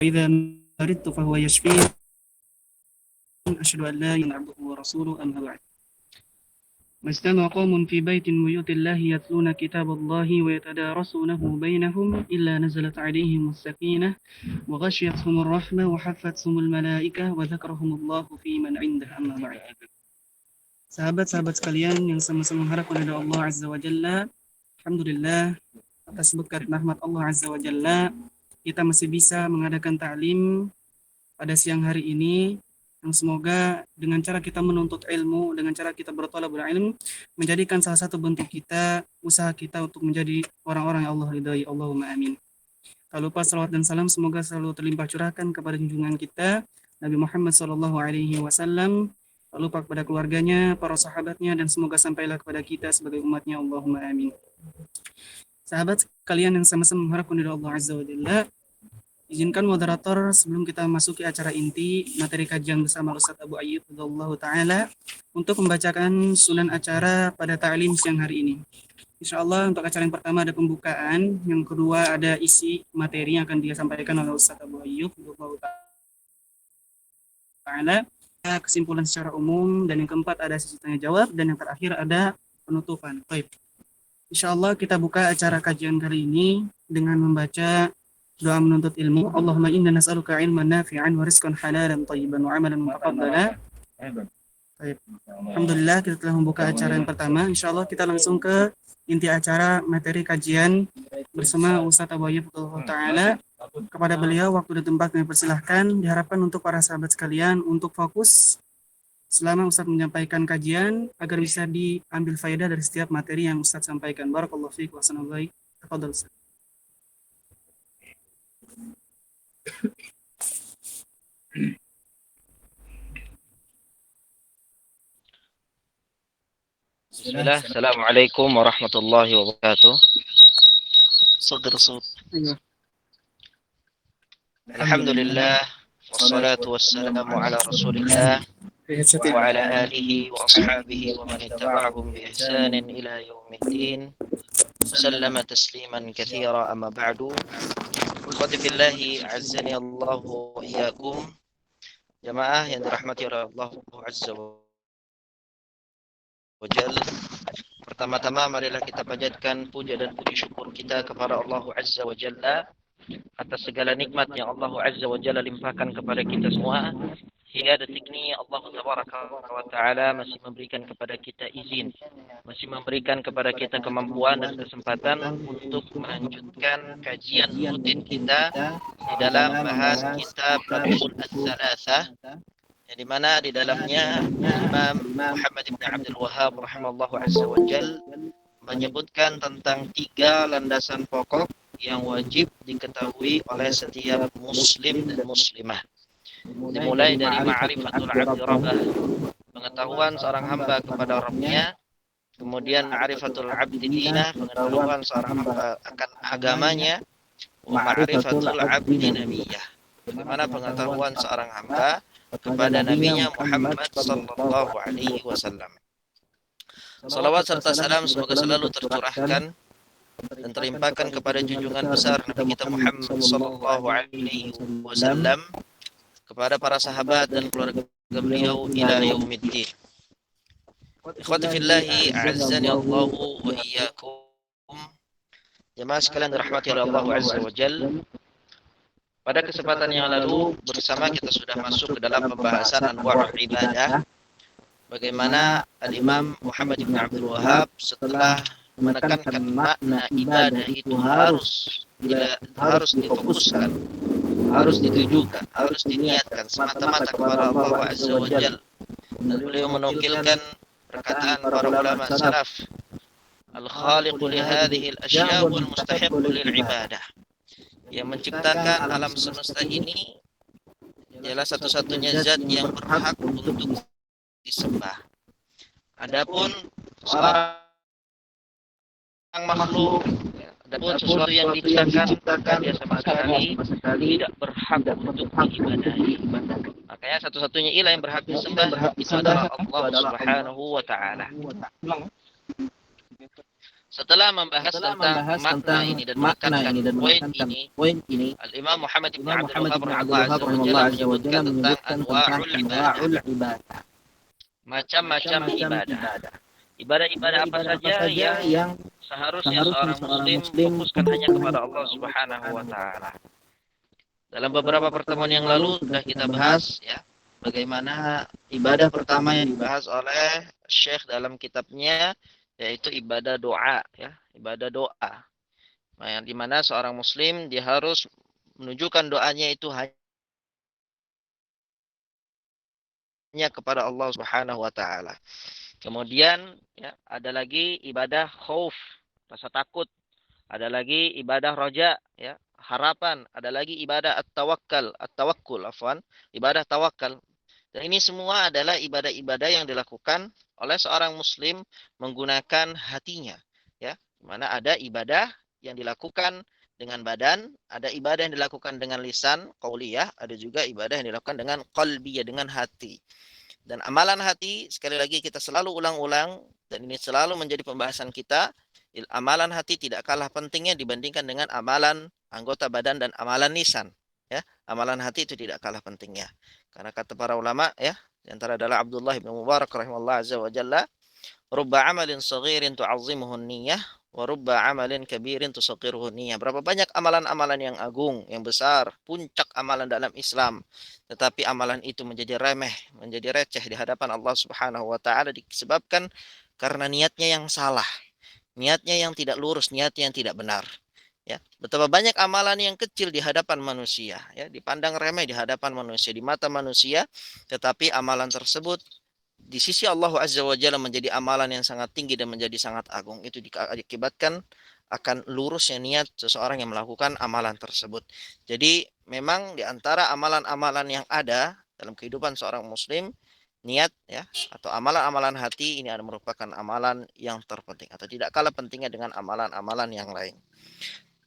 وإذا مرضت فهو يشفين أشهد أن لا إله إلا الله عبده ورسوله أما بعد ما اجتمع قوم في بيت من بيوت الله يتلون كتاب الله ويتدارسونه بينهم إلا نزلت عليهم السكينة وغشيتهم الرحمة وحفتهم الملائكة وذكرهم الله في من عنده أما بعد. Sahabat-sahabat sekalian yang sama-sama mengharap kepada Allah Azza wa Jalla, Alhamdulillah atas berkat rahmat Allah Azza wa Jalla kita masih bisa mengadakan ta'lim pada siang hari ini, yang semoga dengan cara kita menuntut ilmu, dengan cara kita bertolak ilmu, menjadikan salah satu bentuk kita, usaha kita untuk menjadi orang-orang yang Allah ridai. Allahumma amin. Tak lupa salawat dan salam semoga selalu terlimpah curahkan kepada junjungan kita Nabi Muhammad SAW. Tak lupa kepada keluarganya, para sahabatnya, dan semoga sampailah kepada kita sebagai umatnya. Allahumma amin. Sahabat sekalian yang sama-sama mengharapkan dari Allah Azza wa Jalla, izinkan moderator sebelum kita masuki acara inti materi kajian bersama Ustaz Abu Ayyub radhiyallahu taala untuk membacakan sunan acara pada ta'lim siang hari ini. Insyaallah untuk acara yang pertama ada pembukaan, yang kedua ada isi materi yang akan disampaikan oleh Ustaz Abu Ayyub radhiyallahu taala, kesimpulan secara umum, dan yang keempat ada sesi tanya jawab, dan yang terakhir ada penutupan. Baik. Insyaallah kita buka acara kajian kali ini dengan membaca doa menuntut ilmu. Allahumma inna nas'aluka ilman nafi'an wa rizqan halalan thayyiban wa amalan mutaqabbala. Baik. Alhamdulillah kita telah membuka acara yang pertama. Insyaallah kita langsung ke inti acara materi kajian bersama Ustaz Abu Ayyub taala. Kepada beliau waktu dan tempat kami persilahkan. Diharapkan untuk para sahabat sekalian untuk fokus selama Ustaz menyampaikan kajian agar bisa diambil faedah dari setiap materi yang Ustaz sampaikan. Barakallahu fiik wa sanallahu. Tafadhal Ustaz. Bismillah, Assalamualaikum warahmatullahi wabarakatuh. Saudara Saud. Alhamdulillah, wassalatu wassalamu ala rasulillah wa ala alihi wa ashabihi wa man ittaba'ahum bi ihsanin ila yaumiddin. Sallama tasliman katsira amma ba'du. Ikhwati fillahi, azzani Allah wa iyyakum. Jamaah yang dirahmati oleh Allah Azza wa Jalla. Pertama-tama marilah kita panjatkan puja dan puji syukur kita kepada Allah Azza wa Jalla atas segala nikmat yang Allah Azza wa Jalla limpahkan kepada kita semua. Hingga detik ini Allah Tabaraka wa Ta'ala masih memberikan kepada kita izin, masih memberikan kepada kita kemampuan dan kesempatan untuk melanjutkan kajian rutin kita di dalam bahas kitab Al-Usul Ats-Tsalatsah, yang di mana di dalamnya Imam Muhammad bin Abdul Wahhab rahimallahu azza wa jal menyebutkan tentang 3 landasan pokok yang wajib diketahui oleh setiap muslim dan muslimah. Dimulai dari ma'rifatul abdi rabbah, pengetahuan seorang hamba kepada Rabbnya, kemudian ma'rifatul abdi dinah, pengetahuan seorang hamba akan agamanya, wa ma'rifatul abdi nabiyah, bagaimana pengetahuan seorang hamba kepada nabinya Muhammad sallallahu alaihi wasallam. Salawat serta salam semoga selalu tercurahkan dan terlimpahkan kepada junjungan besar Nabi kita Muhammad sallallahu alaihi wasallam, kepada para sahabat dan keluarga beliau ila yaumiddin. Ikhwati fillahi, a'azzani Allah wa iyyakum. Jemaah sekalian dirahmati oleh Allah Azza wa Jalla. Pada kesempatan yang lalu bersama kita sudah masuk ke dalam pembahasan anwa'ul ibadah. Bagaimana Al-Imam Muhammad bin Abdul Wahhab setelah menekankan makna ibadah itu harus difokuskan, harus ditujukan, harus diniatkan semata-mata kepada Allah Azza wa Jalla. Dan beliau menukilkan perkataan para ulama salaf, al-khaliqu li hadhihi al-asya' wal mustahiqqu lil ibadah. Yang menciptakan alam semesta ini ialah satu-satunya zat yang berhak untuk disembah. Adapun seorang makhluk, adapun sesuatu yang diciptakan dia sama sekali tidak berhak untuk diibadahi. Makanya satu-satunya ilah yang berhak disembah itu adalah Allah Subhanahu wa Ta'ala. Setelah membahas tentang makna ini dan menekankan poin ini, Al-Imam Muhammad bin Abdul Wahhab rahimahullah azza wa jalla menyebutkan tentang anwa'ul ibadah, macam-macam ibadah. Ibadah-ibadah apa saja yang seharusnya seorang muslim fokuskan hanya kepada Allah Subhanahu wa taala. Dalam beberapa pertemuan yang lalu sudah kita bahas ya, bagaimana ibadah pertama yang dibahas oleh Syekh dalam kitabnya yaitu ibadah doa ya, ibadah doa. Nah, yang dimana seorang muslim dia harus menunjukkan doanya itu hanya kepada Allah Subhanahu wa taala. Kemudian ya, ada lagi ibadah khauf, rasa takut. Ada lagi ibadah roja, ya, harapan. Ada lagi ibadah at-tawakkul, ibadah tawakal. Dan ini semua adalah ibadah-ibadah yang dilakukan oleh seorang muslim menggunakan hatinya, ya. Mana ada ibadah yang dilakukan dengan badan, ada ibadah yang dilakukan dengan lisan, qauliyah, ada juga ibadah yang dilakukan dengan qalbiyah, dengan hati. Dan amalan hati, sekali lagi kita selalu ulang-ulang, dan ini selalu menjadi pembahasan kita, amalan hati tidak kalah pentingnya dibandingkan dengan amalan anggota badan dan amalan lisan. Ya, amalan hati itu tidak kalah pentingnya. Karena kata para ulama, ya, di antara adalah Abdullah bin Mubarak rahimahullah azza wa jalla, rubba amalin saghirin tu'azzimuhu niyah, wa rubba amalin kabirin tusaghiruhu niyah. Berapa banyak amalan-amalan yang agung, yang besar, puncak amalan dalam Islam, tetapi amalan itu menjadi remeh, menjadi receh di hadapan Allah Subhanahu wa taala disebabkan karena niatnya yang salah, niatnya yang tidak lurus, niatnya yang tidak benar. Ya, betapa banyak amalan yang kecil di hadapan manusia, ya, dipandang remeh di hadapan manusia, di mata manusia, tetapi amalan tersebut di sisi Allah Azza wa Jalla menjadi amalan yang sangat tinggi dan menjadi sangat agung. Itu diakibatkan akan lurusnya niat seseorang yang melakukan amalan tersebut. Jadi memang di antara amalan-amalan yang ada dalam kehidupan seorang muslim, niat ya atau amalan-amalan hati ini adalah merupakan amalan yang terpenting atau tidak kalah pentingnya dengan amalan-amalan yang lain.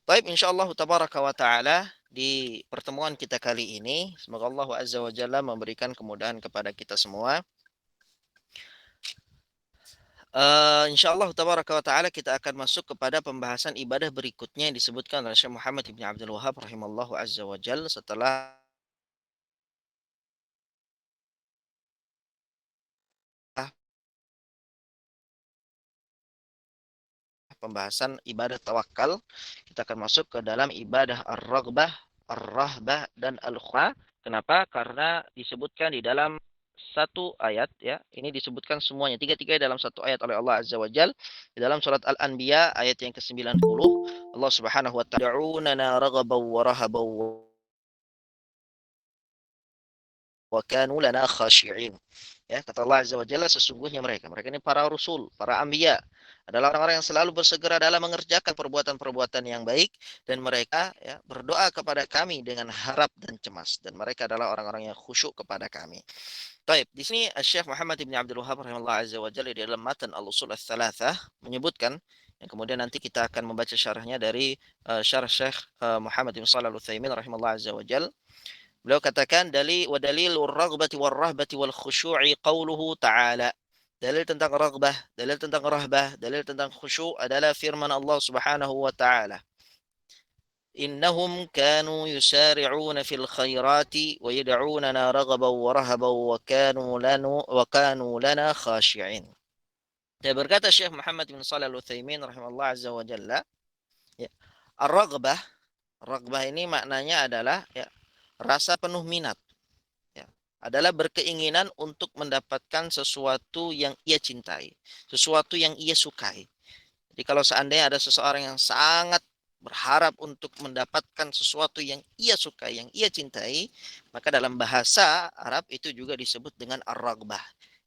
Baik, insyaallah tabaraka wa taala di pertemuan kita kali ini semoga Allah Azza wa Jalla memberikan kemudahan kepada kita semua. InsyaAllah tabaraka wa ta'ala kita akan masuk kepada pembahasan ibadah berikutnya yang disebutkan oleh Syekh Muhammad bin Abdul Wahhab rahimallahu azza wa jal setelah pembahasan ibadah tawakal, kita akan masuk ke dalam ibadah ar-raghbah, ar-rahbah, dan al-khwa. Kenapa? Karena disebutkan di dalam satu ayat, ya, ini disebutkan semuanya tiga-tiga dalam satu ayat oleh Allah Azza wa Jal di dalam surat Al-Anbiya ayat yang ke-90. Allah Subhanahu wa ta'ala da'unana raghabaw wa rahabaw wa kanu lana khashi'in. Ya, kata Allah Azza wa Jalla sesungguhnya mereka ini para rasul, para anbiya adalah orang-orang yang selalu bersegera dalam mengerjakan perbuatan-perbuatan yang baik dan mereka ya berdoa kepada kami dengan harap dan cemas dan mereka adalah orang-orang yang khusyuk kepada kami. Baik, di sini Syekh Muhammad bin Abdul Wahhab rahimahullah azza wa jalla di dalam matan Al-Usul Ats-Tsalatsah menyebutkan yang kemudian nanti kita akan membaca syarahnya dari syarah Syekh Muhammad bin Shalih Al-Utsaimin rahimahullah azza wa jalla. Beliau katakan dalilur raghbati war rahbati wal khusyu'i qauluhu ta'ala. Dalil tentang raghbah, dalil tentang rahbah, dalil tentang khusyuk adalah firman Allah Subhanahu wa taala. Innahum kanu yusari'una fil khairati wa yad'unana raghaban wa rahaban wa kanu lana khashi'in. Dia berkata Syekh Muhammad bin Shalih Al-Utsaimin rahimahullah azza wa jalla, ya, ar-raghbah, raghbah ini maknanya adalah ya rasa penuh minat, ya, adalah berkeinginan untuk mendapatkan sesuatu yang ia cintai, sesuatu yang ia sukai. Jadi kalau seandainya ada seseorang yang sangat berharap untuk mendapatkan sesuatu yang ia sukai, yang ia cintai, maka dalam bahasa Arab itu juga disebut dengan ar-raghbah.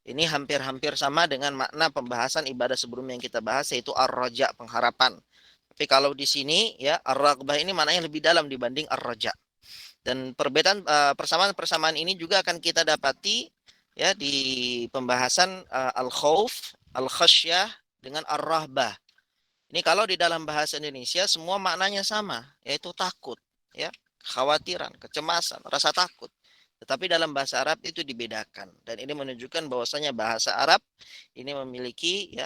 Ini hampir-hampir sama dengan makna pembahasan ibadah sebelumnya yang kita bahas yaitu ar-raja, pengharapan. Tapi kalau di sini ya ar-raghbah ini maknanya lebih dalam dibanding ar-raja. Dan perbedaan persamaan-persamaan ini juga akan kita dapati ya di pembahasan al-khauf, al-khasyah dengan ar-rahbah. Ini kalau di dalam bahasa Indonesia semua maknanya sama, yaitu takut, ya, kekhawatiran, kecemasan, rasa takut. Tetapi dalam bahasa Arab itu dibedakan, dan ini menunjukkan bahwasanya bahasa Arab ini memiliki ya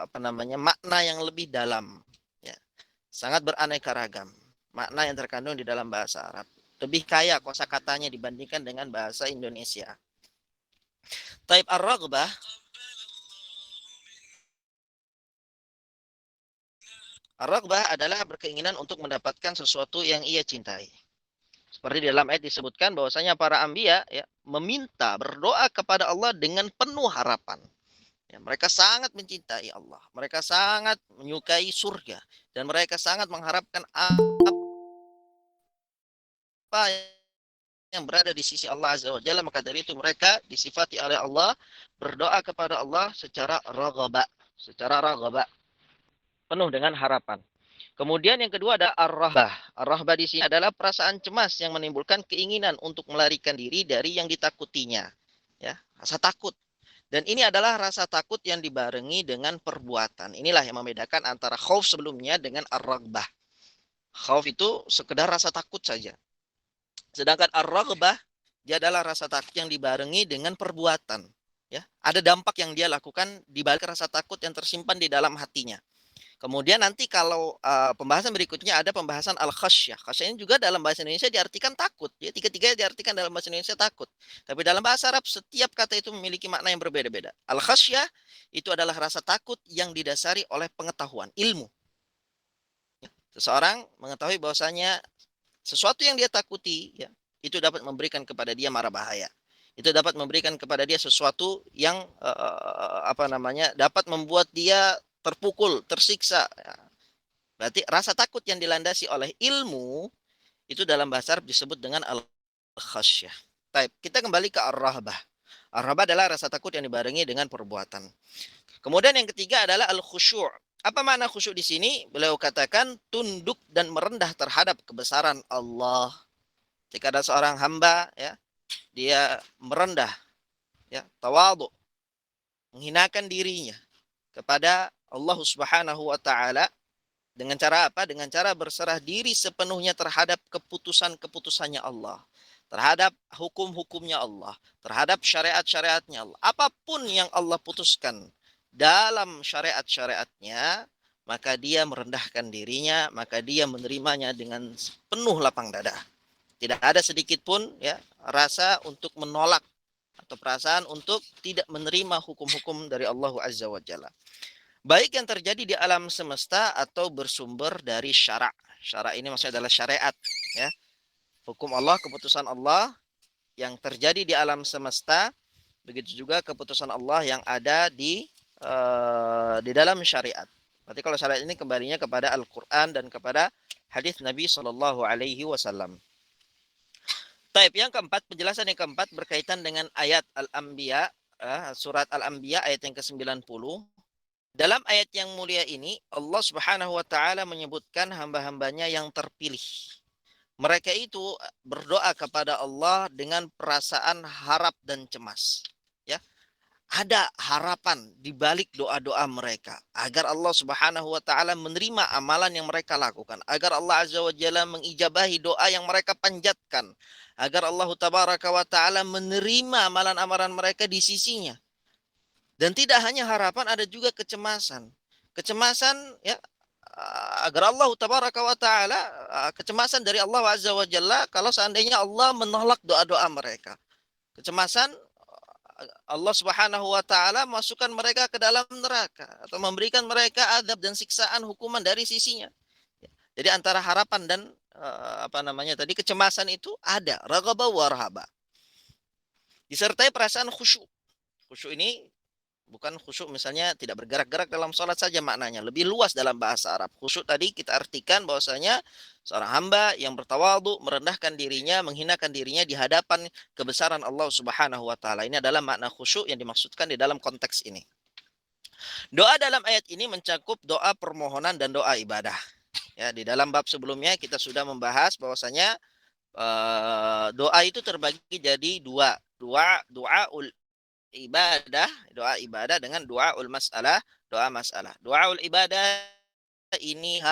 apa namanya makna yang lebih dalam, ya, sangat beraneka ragam makna yang terkandung di dalam bahasa Arab. Lebih kaya kosakatanya dibandingkan dengan bahasa Indonesia. Taib ar-raghbah, ar-raghbah adalah berkeinginan untuk mendapatkan sesuatu yang ia cintai. Seperti di dalam ayat disebutkan bahwasanya para anbiya ya meminta berdoa kepada Allah dengan penuh harapan. Ya, mereka sangat mencintai Allah, mereka sangat menyukai surga, dan mereka sangat mengharapkan apa yang berada di sisi Allah Azza wa Jalla. Maka dari itu mereka disifati oleh Allah berdoa kepada Allah secara raghabah, penuh dengan harapan. Kemudian yang kedua ada ar-rahbah. Ar-rahbah di sini adalah perasaan cemas yang menimbulkan keinginan untuk melarikan diri dari yang ditakutinya. Ya, rasa takut. Dan ini adalah rasa takut yang dibarengi dengan perbuatan. Inilah yang membedakan antara khauf sebelumnya dengan ar-raghbah. Khauf itu sekedar rasa takut saja. Sedangkan ar-raghbah dia adalah rasa takut yang dibarengi dengan perbuatan. Ya, ada dampak yang dia lakukan di balik rasa takut yang tersimpan di dalam hatinya. Kemudian nanti kalau pembahasan berikutnya ada pembahasan al-khasyah. Khasyah ini juga dalam bahasa Indonesia diartikan takut. Ya, tiga-tiga diartikan dalam bahasa Indonesia takut. Tapi dalam bahasa Arab setiap kata itu memiliki makna yang berbeda-beda. Al-khasyah itu adalah rasa takut yang didasari oleh pengetahuan, ilmu. Seseorang mengetahui bahwasanya sesuatu yang dia takuti ya, itu dapat memberikan kepada dia mara bahaya. Itu dapat memberikan kepada dia sesuatu yang apa namanya dapat membuat dia terpukul, tersiksa. Ya. Berarti rasa takut yang dilandasi oleh ilmu itu dalam bahasa Arab disebut dengan al-khasyah. Baik, kita kembali ke ar-rahbah. Ar-rahbah adalah rasa takut yang dibarengi dengan perbuatan. Kemudian yang ketiga adalah al-khusyuk. Apa makna khusyuk di sini? Beliau katakan tunduk dan merendah terhadap kebesaran Allah. Jika ada seorang hamba ya, dia merendah ya, tawadhu, menghinakan dirinya kepada Allah Subhanahu wa taala dengan cara apa? Dengan cara berserah diri sepenuhnya terhadap keputusan-keputusannya Allah, terhadap hukum-hukumnya Allah, terhadap syariat-syariatnya Allah. Apapun yang Allah putuskan dalam syariat-syariatnya, maka dia merendahkan dirinya, maka dia menerimanya dengan penuh lapang dada. Tidak ada sedikit pun ya rasa untuk menolak atau perasaan untuk tidak menerima hukum-hukum dari Allah Azza wa Jalla. Baik yang terjadi di alam semesta atau bersumber dari syara'. Syara' ini maksudnya adalah syariat, ya. Hukum Allah, keputusan Allah yang terjadi di alam semesta, begitu juga keputusan Allah yang ada di dalam syariat. Berarti kalau syariat ini kembalinya kepada Al-Qur'an dan kepada hadis Nabi Shallallahu alaihi wasallam. Taib yang keempat, penjelasan yang keempat berkaitan dengan ayat Al-Anbiya, surat Al-Anbiya ayat yang ke-90. Dalam ayat yang mulia ini, Allah Subhanahu wa taala menyebutkan hamba-hambanya yang terpilih. Mereka itu berdoa kepada Allah dengan perasaan harap dan cemas. Ya, ada harapan di balik doa-doa mereka agar Allah Subhanahu wa taala menerima amalan yang mereka lakukan, agar Allah Azza wa Jalla mengijabahi doa yang mereka panjatkan, agar Allah Tabaraka wa taala menerima amalan-amalan mereka di sisinya. Dan tidak hanya harapan, ada juga kecemasan. Kecemasan ya agar Allah Tabaraka wa taala, kecemasan dari Allah Azza wa Jalla kalau seandainya Allah menolak doa-doa mereka. Kecemasan Allah Subhanahu wa taala masukkan mereka ke dalam neraka atau memberikan mereka azab dan siksaan hukuman dari sisinya. Jadi antara harapan dan apa namanya tadi kecemasan itu ada raghabah wa rahabah. Disertai perasaan khusyuk. Khusyuk ini bukan khusyuk misalnya tidak bergerak-gerak dalam sholat saja maknanya. Lebih luas dalam bahasa Arab. Khusyuk tadi kita artikan bahwasanya seorang hamba yang bertawadhu, merendahkan dirinya, menghinakan dirinya di hadapan kebesaran Allah Subhanahu wa taala. Ini adalah makna khusyuk yang dimaksudkan di dalam konteks ini. Doa dalam ayat ini mencakup doa permohonan dan doa ibadah. Ya, di dalam bab sebelumnya kita sudah membahas bahwasanya doa itu terbagi jadi dua. Doa ibadah dengan doaul masalah, doa masalah. Doaul ibadah ini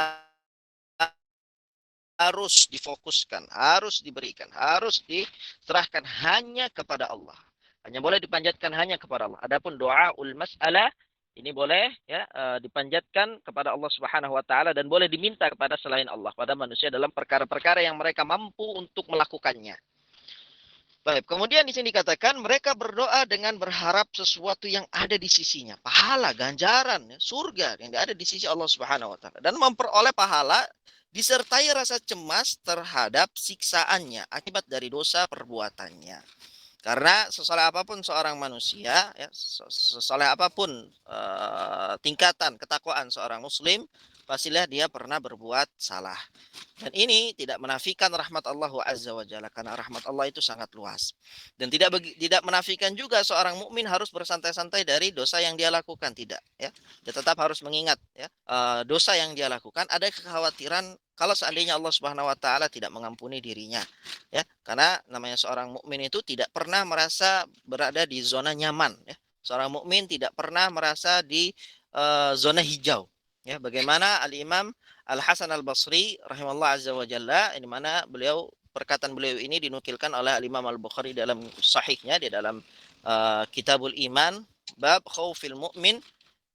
harus difokuskan, harus diberikan, harus diserahkan hanya kepada Allah. Hanya boleh dipanjatkan hanya kepada Allah. Adapun doa ul mas'alah ini boleh ya dipanjatkan kepada Allah Subhanahu wa taala dan boleh diminta kepada selain Allah pada manusia dalam perkara-perkara yang mereka mampu untuk melakukannya. Baik, kemudian di sini dikatakan mereka berdoa dengan berharap sesuatu yang ada di sisinya, pahala, ganjaran, ya, surga yang ada di sisi Allah Subhanahu wa taala dan memperoleh pahala disertai rasa cemas terhadap siksaannya akibat dari dosa perbuatannya. Karena sesoleh apapun seorang manusia, ya, sesoleh apapun tingkatan ketakwaan seorang muslim, pastilah dia pernah berbuat salah. Dan ini tidak menafikan rahmat Allah Azza wa Jalla karena rahmat Allah itu sangat luas. Dan tidak menafikan juga seorang mukmin harus bersantai-santai dari dosa yang dia lakukan, tidak ya. Dia tetap harus mengingat ya dosa yang dia lakukan, ada kekhawatiran kalau seandainya Allah Subhanahu wa taala tidak mengampuni dirinya ya. Karena namanya seorang mukmin itu tidak pernah merasa berada di zona nyaman ya. Seorang mukmin tidak pernah merasa di zona hijau ya. Bagaimana Al-Imam Al-Hasan Al-Basri rahimahullah azza wa jalla, di mana perkataan beliau ini dinukilkan oleh Imam Al-Bukhari dalam sahihnya di dalam Kitabul Iman, bab khaufil mu'min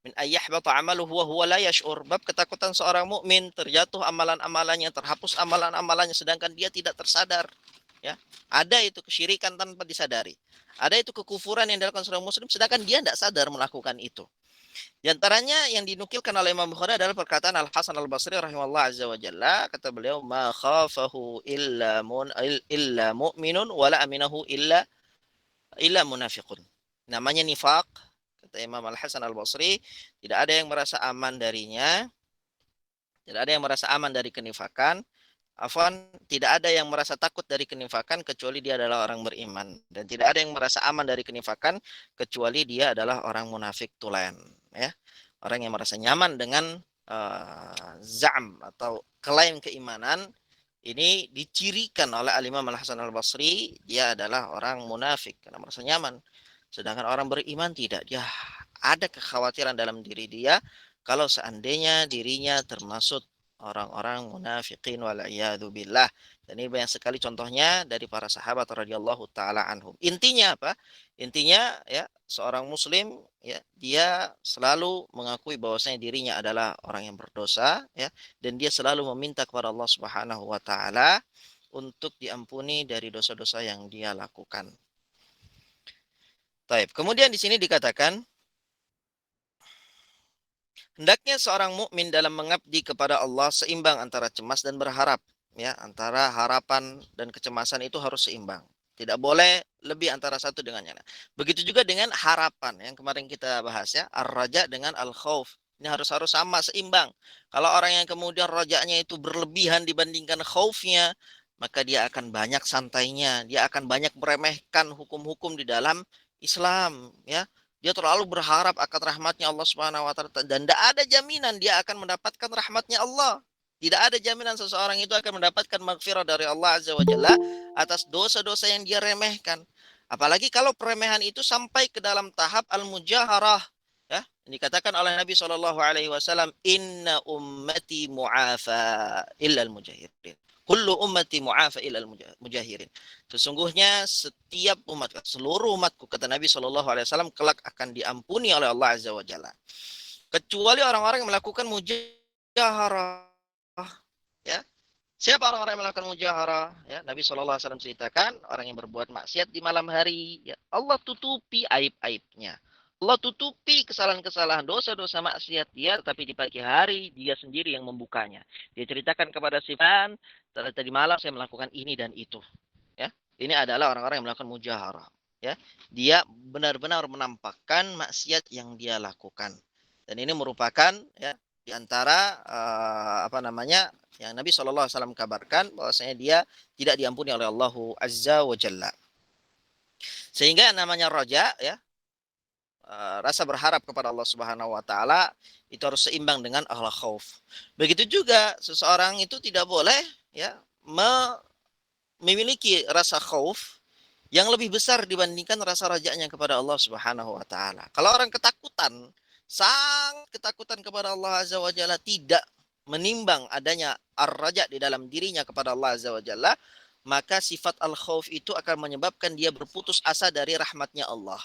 min ayyahbata amaluhu wa huwa la yash'ur, bab ketakutan seorang mukmin terjatuh amalan-amalannya, terhapus amalan-amalannya sedangkan dia tidak tersadar ya. Ada itu kesyirikan tanpa disadari, ada itu kekufuran yang dilakukan seorang muslim sedangkan dia tidak sadar melakukan itu. Di antaranya yang dinukilkan oleh Imam Bukhari adalah perkataan Al-Hasan Al-Basri rahimahullah azza wa jalla, kata beliau, ma khafahu illa mu'minun wala aminahu illa munafiqun. Namanya nifaq, kata Imam Al-Hasan Al-Basri, tidak ada yang merasa aman darinya, tidak ada yang merasa aman dari kenifakan. Afwan, tidak ada yang merasa takut dari kenifakan kecuali dia adalah orang beriman, dan tidak ada yang merasa aman dari kenifakan kecuali dia adalah orang munafik tulen ya. Orang yang merasa nyaman dengan zam atau klaim keimanan ini dicirikan oleh Al-Imam Al-Hasan Al-Basri, dia adalah orang munafik karena merasa nyaman. Sedangkan orang beriman tidak, dia ada kekhawatiran dalam diri dia kalau seandainya dirinya termasuk orang-orang munafikin wal'iyadu billah. Dan ini banyak sekali contohnya dari para sahabat radhiyallahu taala anhum. Intinya apa? Intinya ya, seorang muslim ya, dia selalu mengakui bahwasanya dirinya adalah orang yang berdosa ya, dan dia selalu meminta kepada Allah Subhanahu wa taala untuk diampuni dari dosa-dosa yang dia lakukan. Baik, kemudian di sini dikatakan hendaknya seorang mukmin dalam mengabdi kepada Allah seimbang antara cemas dan berharap, ya, antara harapan dan kecemasan itu harus seimbang. Tidak boleh lebih antara satu dengan yang lain. Begitu juga dengan harapan yang kemarin kita bahas ya, ar-raja dengan al-khauf. Ini harus sama, seimbang. Kalau orang yang kemudian rajanya itu berlebihan dibandingkan khaufnya, maka dia akan banyak santainya, dia akan banyak meremehkan hukum-hukum di dalam Islam, ya. Dia terlalu berharap akan rahmatnya Allah Subhanahu wa taala dan tidak ada jaminan dia akan mendapatkan rahmatnya Allah. Tidak ada jaminan seseorang itu akan mendapatkan maghfirah dari Allah Azza wa Jalla atas dosa-dosa yang dia remehkan. Apalagi kalau peremehan itu sampai ke dalam tahap al-mujaharah, ya. Ini dikatakan oleh Nabi Shallallahu alaihi wasallam, "Inna ummati mu'afa illa al-mujahirin." Kullu ummati mu'afa illa al-mujahirin. Sesungguhnya setiap umat, seluruh umatku, kata Nabi Shallallahu alaihi wasallam, kelak akan diampuni oleh Allah Azza wa Jalla. Kecuali orang-orang yang melakukan mujaharah. Ya. Siapa orang-orang yang melakukan mujaharah? Ya, Nabi Shallallahu alaihi wasallam ceritakan orang yang berbuat maksiat di malam hari, ya, Allah tutupi aib-aibnya. Allah tutupi kesalahan-kesalahan, dosa-dosa maksiat dia, tapi di pagi hari dia sendiri yang membukanya. Dia ceritakan kepada si fulan, tadi malam saya melakukan ini dan itu. Ya, ini adalah orang-orang yang melakukan mujaharah. Ya, dia benar-benar menampakkan maksiat yang dia lakukan. Dan ini merupakan ya di antara yang Nabi SAW kabarkan bahwasanya dia tidak diampuni oleh Allah Azza wa Jalla. Sehingga namanya roja ya, rasa berharap kepada Allah Subhanahu wa taala itu harus seimbang dengan al-khauf. Begitu juga seseorang itu tidak boleh ya memiliki rasa khauf yang lebih besar dibandingkan rasa rajanya kepada Allah Subhanahu wa taala. Kalau orang ketakutan, sangat ketakutan kepada Allah Azza wa Jalla, tidak menimbang adanya ar-raja di dalam dirinya kepada Allah Azza wa Jalla, maka sifat al-khauf itu akan menyebabkan dia berputus asa dari rahmatnya Allah.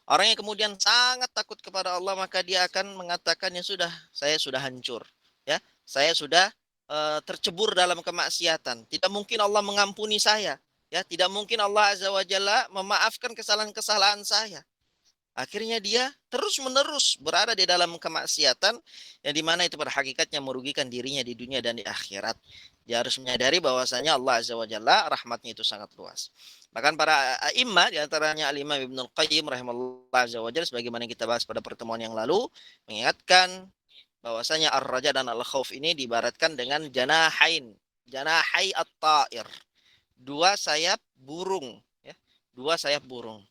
Orang yang kemudian sangat takut kepada Allah, maka dia akan mengatakan, ya sudah, saya sudah hancur, ya, saya sudah tercebur dalam kemaksiatan. Tidak mungkin Allah mengampuni saya, ya, tidak mungkin Allah Azza wa Jalla memaafkan kesalahan-kesalahan saya. Akhirnya dia terus-menerus berada di dalam kemaksiatan yang dimana itu pada hakikatnya merugikan dirinya di dunia dan di akhirat. Dia harus menyadari bahwasanya Allah Azza wa Jalla rahmatnya itu sangat luas. Bahkan para imam di antaranya Al-Imam Ibnul Qayyim rahimahullah Azza wa Jalla, sebagaimana kita bahas pada pertemuan yang lalu, mengingatkan bahwasanya ar-raja dan al-khauf ini diibaratkan dengan janahain, janahai at-ta'ir, dua sayap burung, ya. Dua sayap burung.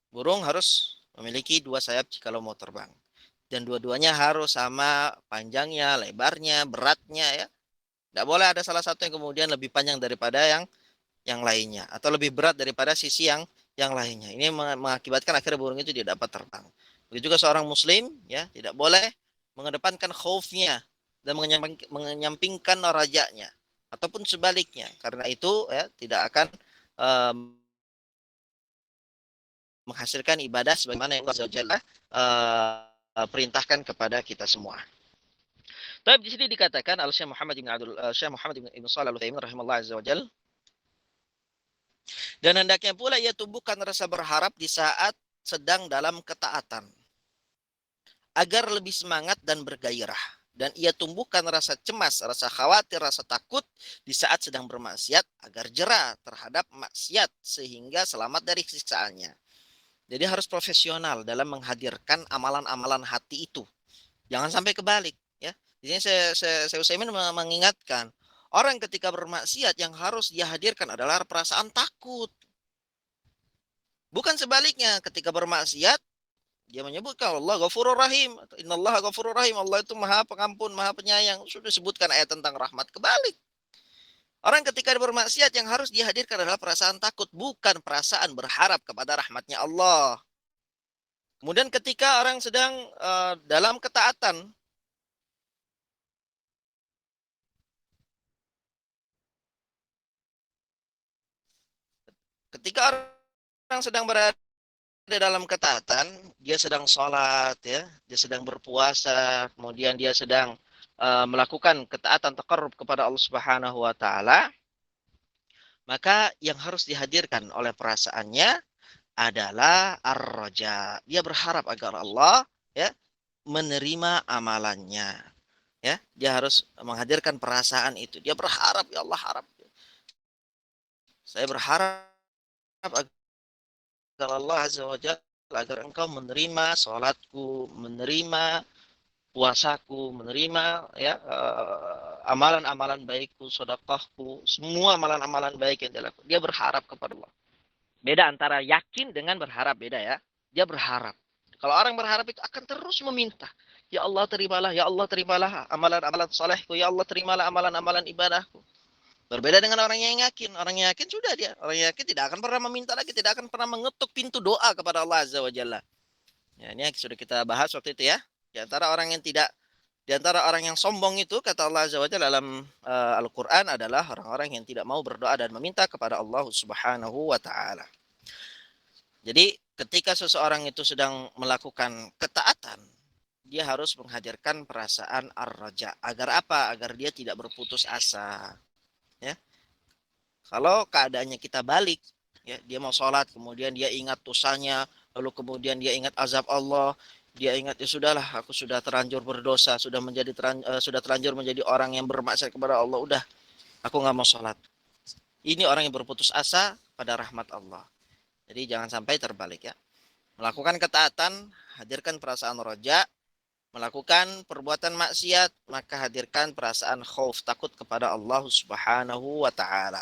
Burung harus memiliki dua sayap jikalau mau terbang. Dan dua-duanya harus sama panjangnya, lebarnya, beratnya, ya. Tidak boleh ada salah satu yang kemudian lebih panjang daripada yang lainnya, atau lebih berat daripada sisi yang lainnya. Ini mengakibatkan akhirnya burung itu tidak dapat terbang. Begitu juga seorang muslim, ya, tidak boleh mengedepankan khaufnya dan menyampingkan rajanya, ataupun sebaliknya. Karena itu, ya, tidak akan menghasilkan ibadah sebagaimana yang Allah perintahkan kepada kita semua. Tapi di sini dikatakan Syekh Muhammad bin Shalih Al-Utsaimin rahimahullah azza wajal, dan hendaknya pula ia tumbuhkan rasa berharap di saat sedang dalam ketaatan, agar lebih semangat dan bergairah. Dan ia tumbuhkan rasa cemas, rasa khawatir, rasa takut di saat sedang bermaksiat, agar jera terhadap maksiat sehingga selamat dari siksaannya. Jadi harus profesional dalam menghadirkan amalan-amalan hati itu. Jangan sampai kebalik, ya. Di sini saya Utsaimin mengingatkan, orang ketika bermaksiat yang harus dia hadirkan adalah perasaan takut. Bukan sebaliknya, ketika bermaksiat dia menyebutkan Allah Ghafurur Rahim, Innallaha Ghafurur Rahim, Allah itu Maha Pengampun, Maha Penyayang. Sudah disebutkan ayat tentang rahmat, kebalik. Orang ketika bermaksiat yang harus dihadirkan adalah perasaan takut, bukan perasaan berharap kepada rahmatnya Allah. Kemudian ketika orang sedang dalam ketaatan, ketika orang sedang berada dalam ketaatan, dia sedang sholat, ya, dia sedang berpuasa, kemudian dia sedang melakukan ketaatan taqarrub kepada Allah Subhanahu wa taala, maka yang harus dihadirkan oleh perasaannya adalah ar-raja. Dia berharap agar Allah, ya, menerima amalannya. Ya, dia harus menghadirkan perasaan itu. Dia berharap, ya Allah, harap. Saya berharap agar Allah Azza wa Jalla, agar engkau menerima salatku, menerima puasaku, menerima, ya, amalan-amalan baikku, sedekahku, semua amalan-amalan baik yang dilakukan. Dia berharap kepada Allah. Beda antara yakin dengan berharap, beda, ya. Dia berharap. Kalau orang berharap itu akan terus meminta. Ya Allah terimalah, ya Allah terimalah amalan-amalan salehku, ya Allah terimalah amalan-amalan ibadahku. Berbeda dengan orang yang yakin. Orang yang yakin sudah dia. Orang yang yakin tidak akan pernah meminta lagi, tidak akan pernah mengetuk pintu doa kepada Allah Azza wa Jalla. Ya, ini sudah kita bahas waktu itu, ya. Di antara orang yang sombong itu, kata Allah Azza wa Jalla dalam Al-Qur'an, adalah orang-orang yang tidak mau berdoa dan meminta kepada Allah Subhanahu wa taala. Jadi ketika seseorang itu sedang melakukan ketaatan, dia harus menghadirkan perasaan ar-raja. Agar apa? Agar dia tidak berputus asa. Ya. Kalau keadaannya kita balik, ya, dia mau sholat, kemudian dia ingat dosanya, lalu kemudian dia ingat azab Allah, dia ingat, ya sudahlah, aku sudah terlanjur berdosa, sudah terlanjur menjadi orang yang bermaksiat kepada Allah, udah, aku nggak mau sholat. Ini orang yang berputus asa pada rahmat Allah. Jadi jangan sampai terbalik, ya. Melakukan ketaatan, hadirkan perasaan roja. Melakukan perbuatan maksiat, maka hadirkan perasaan khauf, takut kepada Allah Subhanahu wa taala.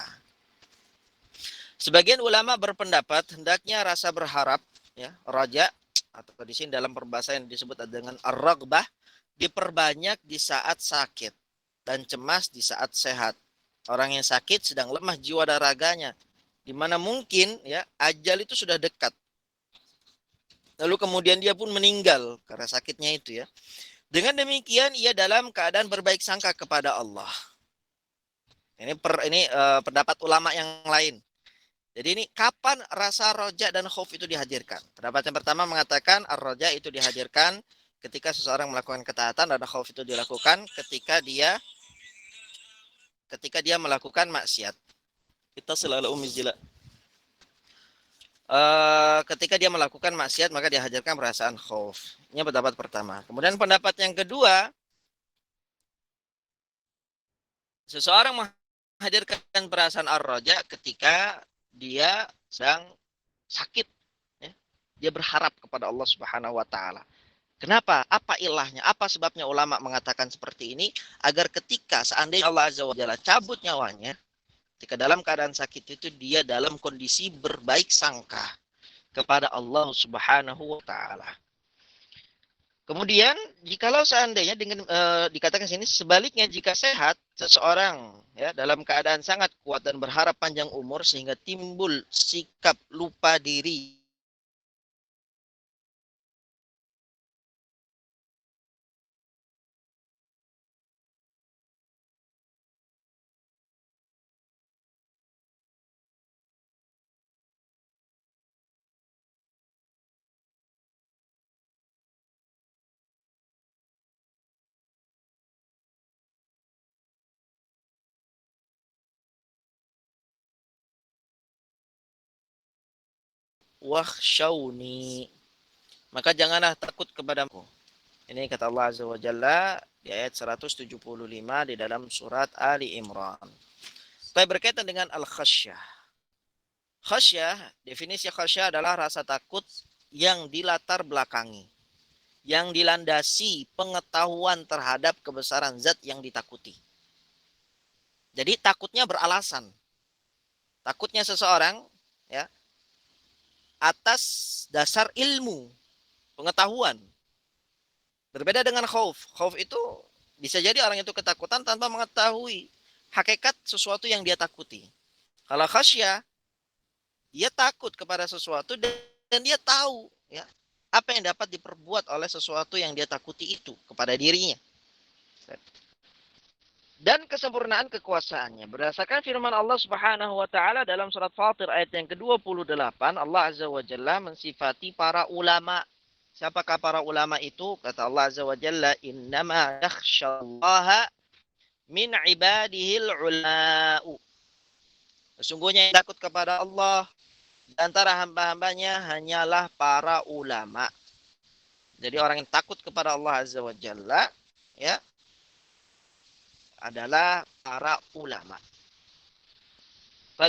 Sebagian ulama berpendapat hendaknya rasa berharap, ya, raja, atau di sini dalam peribahasa yang disebut dengan ar-raghbah, diperbanyak di saat sakit dan cemas di saat sehat. Orang yang sakit sedang lemah jiwa dan raganya, di mana mungkin, ya, ajal itu sudah dekat. Lalu kemudian dia pun meninggal karena sakitnya itu, ya. Dengan demikian ia dalam keadaan berbaik sangka kepada Allah. Ini pendapat ulama yang lain. Jadi ini kapan rasa roja dan khauf itu dihadirkan? Pendapat yang pertama mengatakan ar-roja itu dihadirkan ketika seseorang melakukan ketaatan, dan khauf itu dilakukan ketika dia melakukan maksiat. Kita selalu umizila. Ketika dia melakukan maksiat maka dihadirkan perasaan khauf. Ini pendapat pertama. Kemudian pendapat yang kedua, seseorang menghadirkan perasaan ar-roja ketika dia sedang sakit. Ya. Dia berharap kepada Allah Subhanahu wa Ta'ala. Kenapa? Apa ilahnya? Apa sebabnya ulama mengatakan seperti ini? Agar ketika seandainya Allah Azza wa Jalla cabut nyawanya, ketika dalam keadaan sakit itu dia dalam kondisi berbaik sangka kepada Allah Subhanahu wa Ta'ala. Kemudian, jikalau seandainya dengan dikatakan sini sebaliknya, jika sehat seseorang ya dalam keadaan sangat kuat dan berharap panjang umur sehingga timbul sikap lupa diri, wakhshawni, maka janganlah takut kepadaku. Ini kata Allah Azza wa Jalla di ayat 175 di dalam surat Ali Imran. Tapi berkaitan dengan al-khasyah. Khasyah, definisi khasyah adalah rasa takut yang dilatar belakangi, yang dilandasi pengetahuan terhadap kebesaran zat yang ditakuti. Jadi takutnya beralasan. Takutnya seseorang ya atas dasar ilmu, pengetahuan. Berbeda dengan khauf. Khauf itu bisa jadi orang itu ketakutan tanpa mengetahui hakikat sesuatu yang dia takuti. Kalau khasyah, dia takut kepada sesuatu dan dia tahu ya apa yang dapat diperbuat oleh sesuatu yang dia takuti itu kepada dirinya. Dan kesempurnaan kekuasaannya. Berdasarkan firman Allah Subhanahu wa Ta'ala dalam surat Fatir ayat yang ke-28, Allah Azza wa Jalla mensifati para ulama. Siapakah para ulama itu? Kata Allah Azza wa Jalla, innama yakhshallaha min ibadihil ulama'u. Sesungguhnya yang takut kepada Allah di antara hamba-hambanya hanyalah para ulama. Jadi orang yang takut kepada Allah Azza wa Jalla ya adalah para ulama.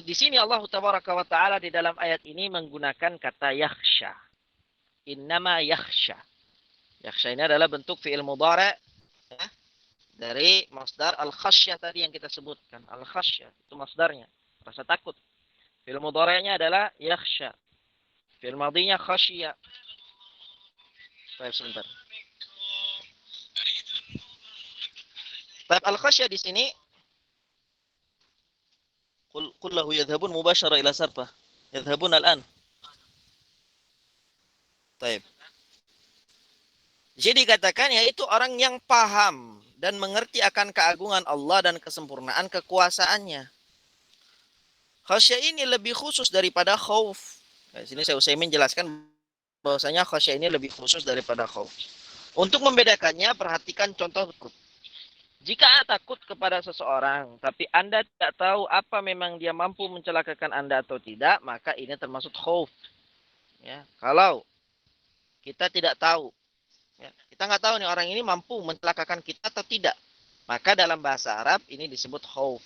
Di sini Allah Tabaraka wa Ta'ala di dalam ayat ini menggunakan kata yakhsha. Innama yakhsha. Yakhsha ini adalah bentuk fi'il mudhari' ya, dari masdar al-khasyah tadi yang kita sebutkan. Al-khasyah itu masdarnya, rasa takut. Fi'il mudhari'nya adalah yakhsha. Fi'il madhinya khasyya. Baik, sebentar. Baik, al-khasyah di sini qul lahu yadhhabun mubashara ila sarfah. Yadhhabun al-an. Baik. Jadi dikatakan yaitu orang yang paham dan mengerti akan keagungan Allah dan kesempurnaan kekuasaannya. Khasyah ini lebih khusus daripada khauf. Di sini saya Utsaimin jelaskan bahwasanya khasyah ini lebih khusus daripada khauf. Untuk membedakannya, perhatikan contoh berikut. Jika Anda takut kepada seseorang, tapi Anda tidak tahu apa memang dia mampu mencelakakan Anda atau tidak, maka ini termasuk khauf. Ya, kalau kita tidak tahu, ya, kita nggak tahu nih orang ini mampu mencelakakan kita atau tidak, maka dalam bahasa Arab ini disebut khauf.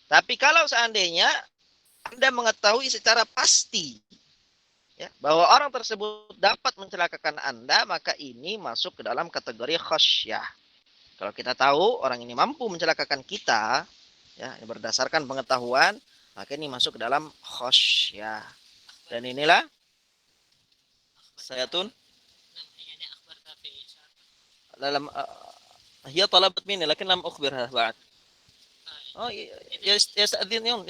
Tapi kalau seandainya Anda mengetahui secara pasti ya, bahwa orang tersebut dapat mencelakakan Anda, maka ini masuk ke dalam kategori khasyah. Kalau kita tahu orang ini mampu mencelakakan kita, ya, berdasarkan pengetahuan, maka ini masuk ke dalam khasyah. Dan inilah sayatun dalam hiya talabat minni lakin lam ukhbirha ba'd. Oh, yasta'dhinun.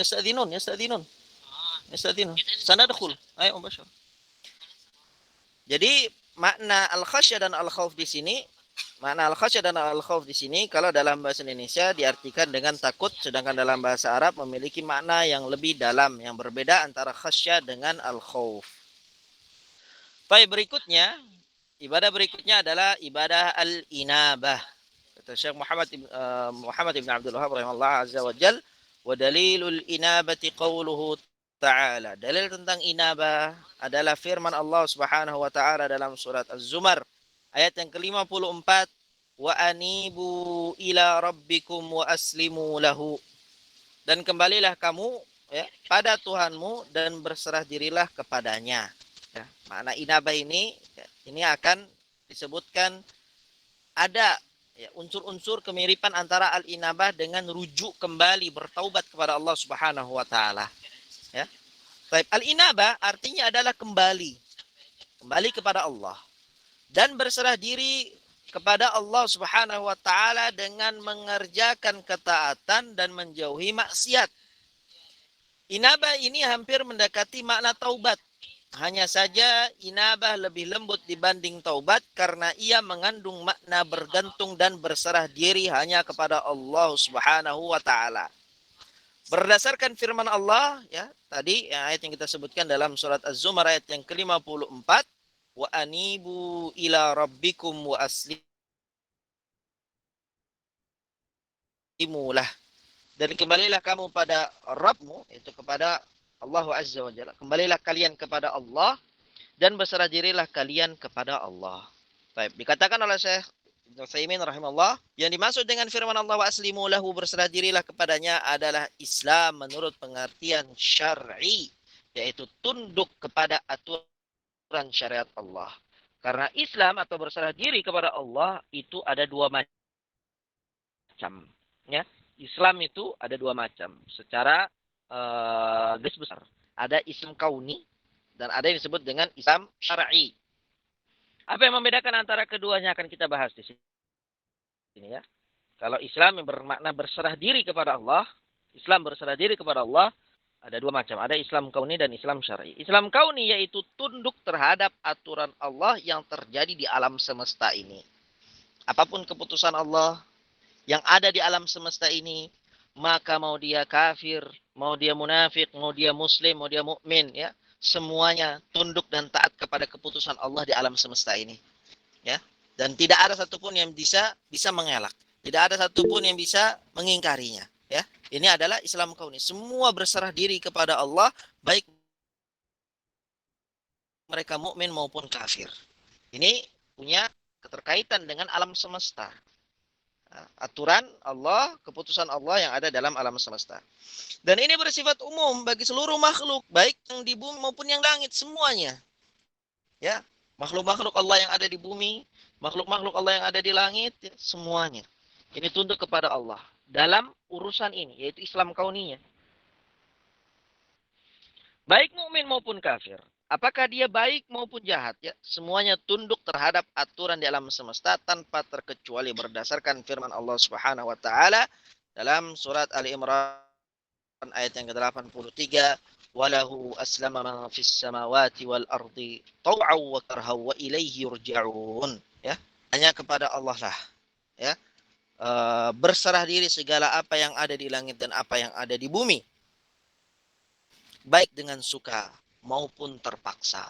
Sanadkhul. Ayo, mubashir. Jadi makna al-khasyah dan al-khauf di sini, makna al-khasyah dan al-khauf di sini kalau dalam bahasa Indonesia diartikan dengan takut, sedangkan dalam bahasa Arab memiliki makna yang lebih dalam, yang berbeda antara khasyah dengan al-khauf. Baik, berikutnya, ibadah berikutnya adalah ibadah al-inabah. Kata Syekh Muhammad ibn Abdul Wahab rahimahullah azza wa jal, wa dalilul inabati qawluhu ta'ala. Dalil tentang inabah adalah firman Allah Subhanahu wa taala dalam surat Az-Zumar ayat yang ke-54, wa anibu ila rabbikum wa aslimu lahu. Dan kembalilah kamu, ya, pada Tuhanmu dan berserah dirilah kepadanya. Ya, makna inabah ini, ya, ini akan disebutkan ada, ya, unsur-unsur kemiripan antara al-inabah dengan rujuk kembali bertaubat kepada Allah Subhanahu wa taala. Ya. Baik, al-inabah artinya adalah kembali kepada Allah dan berserah diri kepada Allah Subhanahu wa taala dengan mengerjakan ketaatan dan menjauhi maksiat. Inabah ini hampir mendekati makna taubat. Hanya saja inabah lebih lembut dibanding taubat karena ia mengandung makna bergantung dan berserah diri hanya kepada Allah Subhanahu wa taala. Berdasarkan firman Allah, ya, tadi ayat yang kita sebutkan dalam surat Az-Zumar ayat yang ke-54, wa anibu ila rabbikum wa aslimulah. Dan kembalilah kamu pada Rabbmu, itu kepada Allah Azza wa Jalla. Kembalilah kalian kepada Allah dan berserah dirilah kalian kepada Allah. Baik, dikatakan oleh Syekh Ibnu Utsaimin rahimahullah, yang dimaksud dengan firman Allah wa aslimu lahu, berserah dirilah kepadanya, adalah Islam menurut pengertian syar'i, yaitu tunduk kepada aturan syariat Allah. Karena Islam atau berserah diri kepada Allah itu ada dua macam, ya. Islam itu ada dua macam secara garis besar. Ada Islam kauni dan ada yang disebut dengan Islam syar'i. Apa yang membedakan antara keduanya akan kita bahas di sini, ya. Kalau Islam yang bermakna berserah diri kepada Allah, Islam berserah diri kepada Allah ada dua macam. Ada Islam kauni dan Islam syar'i. Islam kauni yaitu tunduk terhadap aturan Allah yang terjadi di alam semesta ini. Apapun keputusan Allah yang ada di alam semesta ini, maka mau dia kafir, mau dia munafik, mau dia muslim, mau dia mukmin, ya, semuanya tunduk dan taat kepada keputusan Allah di alam semesta ini, ya. Dan tidak ada satupun yang bisa mengelak, tidak ada satupun yang bisa mengingkarinya, ya. Ini adalah Islam kauni. Semua berserah diri kepada Allah, baik mereka mukmin maupun kafir. Ini punya keterkaitan dengan alam semesta. Aturan Allah, keputusan Allah yang ada dalam alam semesta. Dan ini bersifat umum bagi seluruh makhluk, baik yang di bumi maupun yang langit, semuanya. Ya, makhluk-makhluk Allah yang ada di bumi, makhluk-makhluk Allah yang ada di langit, ya, semuanya. Ini tunduk kepada Allah dalam urusan ini, yaitu Islam kauninya. Baik mukmin maupun kafir. Apakah dia baik maupun jahat, ya, semuanya tunduk terhadap aturan di alam semesta tanpa terkecuali berdasarkan firman Allah Subhanahu wa taala dalam surat Ali Imran ayat yang ke-83, walahu aslama man fis samawati wal ardi taw'an wa karhan wa ilaihi yurja'un, ya. Hanya kepada Allah lah, ya, berserah diri segala apa yang ada di langit dan apa yang ada di bumi, baik dengan suka maupun terpaksa.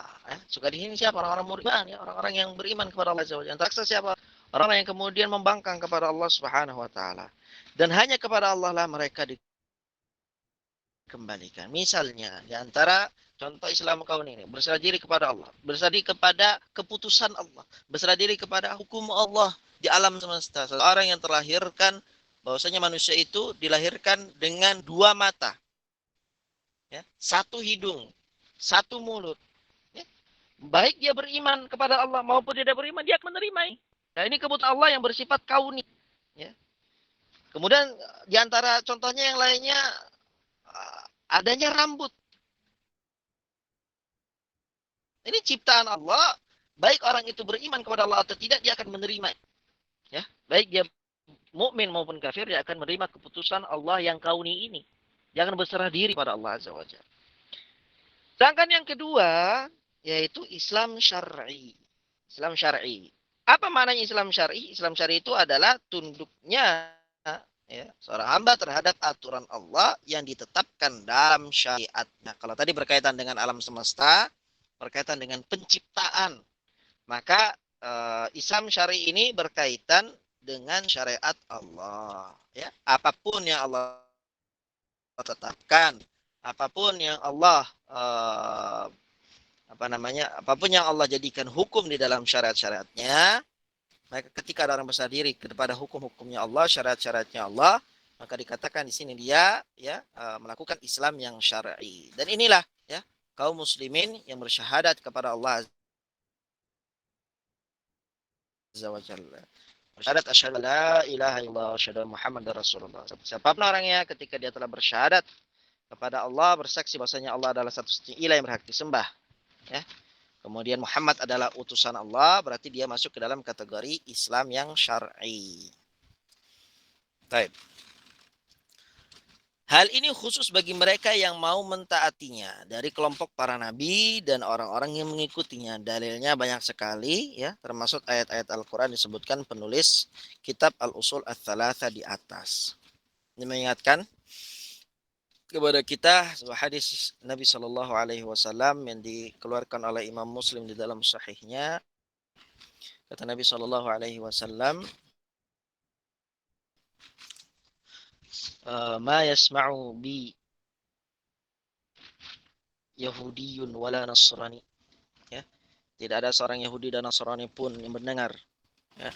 Suka di sini siapa? Orang-orang beriman, ya, orang-orang yang beriman kepada Allah Azza wa Jalla. Terpaksa siapa? Orang yang kemudian membangkang kepada Allah Subhanahu wa taala. Dan hanya kepada Allah lah mereka dikembalikan. Misalnya, di antara contoh Islam kauni ini, berserah diri kepada Allah, berserah diri kepada keputusan Allah, berserah diri kepada hukum Allah di alam semesta. Seorang yang terlahirkan, bahwasanya manusia itu dilahirkan dengan dua mata, ya, satu hidung, satu mulut, ya. Baik dia beriman kepada Allah maupun tidak beriman, dia akan menerima. Nah, ini keputusan Allah yang bersifat kauni, ya. Kemudian di antara contohnya yang lainnya, adanya rambut. Ini ciptaan Allah, baik orang itu beriman kepada Allah atau tidak, dia akan menerima, ya. Baik dia mukmin maupun kafir, dia akan menerima keputusan Allah yang kauni ini. Dia akan berserah diri pada Allah Azza wa Jalla. Sedangkan yang kedua, yaitu Islam syar'i. Islam syar'i. Apa maknanya Islam syar'i? Islam syar'i itu adalah tunduknya ya, seorang hamba terhadap aturan Allah yang ditetapkan dalam syariatnya. Kalau tadi berkaitan dengan alam semesta, berkaitan dengan penciptaan, maka Islam syar'i ini berkaitan dengan syariat Allah. Ya, apapun yang Allah tetapkan, apapun yang Allah apapun yang Allah jadikan hukum di dalam syariat-syariatnya, maka ketika ada orang berserah diri kepada hukum-hukumnya Allah, syariat-syariatnya Allah, maka dikatakan di sini dia ya melakukan Islam yang syar'i. Dan inilah ya kaum muslimin yang bersyahadat kepada Allah Azza wa Jalla. Bersyahadat asyhadu la ilaha illallah wa asyhadu Muhammadar Rasulullah. Siapapun orangnya ketika dia telah bersyahadat kepada Allah, bersaksi bahwasanya Allah adalah satu-satunya ilah yang berhak disembah, ya. Kemudian Muhammad adalah utusan Allah, berarti dia masuk ke dalam kategori Islam yang syar'i. Baik. Hal ini khusus bagi mereka yang mau mentaatinya dari kelompok para nabi dan orang-orang yang mengikutinya. Dalilnya banyak sekali ya, termasuk ayat-ayat Al-Qur'an disebutkan penulis kitab Al-Usul Ats-Tsalatsa di atas. Ini mengingatkan kepada kita sebuah hadis Nabi Shallallahu Alaihi Wasallam yang dikeluarkan oleh Imam Muslim di dalam sahihnya. Kata Nabi Shallallahu Alaihi Wasallam, ma yasma'u bi Yahudiyun wala Nasrani. Ya, tidak ada seorang Yahudi dan Nasrani pun yang mendengar. Ya,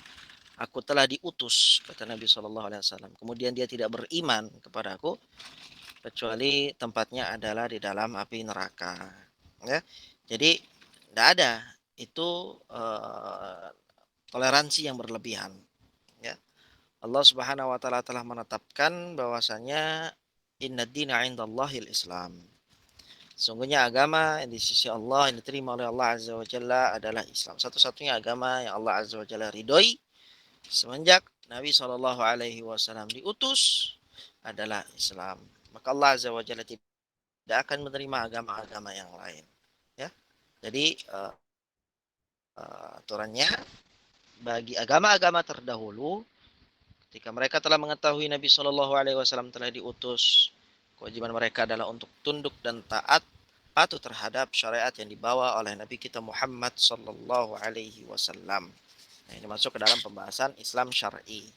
aku telah diutus, kata Nabi Shallallahu Alaihi Wasallam. Kemudian dia tidak beriman kepada aku, kecuali tempatnya adalah di dalam api neraka. Ya, jadi tidak ada itu toleransi yang berlebihan. Ya, Allah Subhanahu Wa Taala telah menetapkan bahwasanya inna dina indallahil Islam. Sungguhnya agama yang di sisi Allah yang diterima oleh Allah Azza wa Jalla adalah Islam. Satu-satunya agama yang Allah Azza wa Jalla ridhoi semenjak Nabi Shallallahu Alaihi Wasallam diutus adalah Islam. Maka Allah Azza wa Jalla tidak akan menerima agama-agama yang lain. Ya, jadi aturannya bagi agama-agama terdahulu, ketika mereka telah mengetahui Nabi Shallallahu Alaihi Wasallam telah diutus, kewajiban mereka adalah untuk tunduk dan taat patuh terhadap syariat yang dibawa oleh Nabi kita Muhammad Sallallahu Alaihi Wasallam. Nah, ini masuk ke dalam pembahasan Islam syar'i.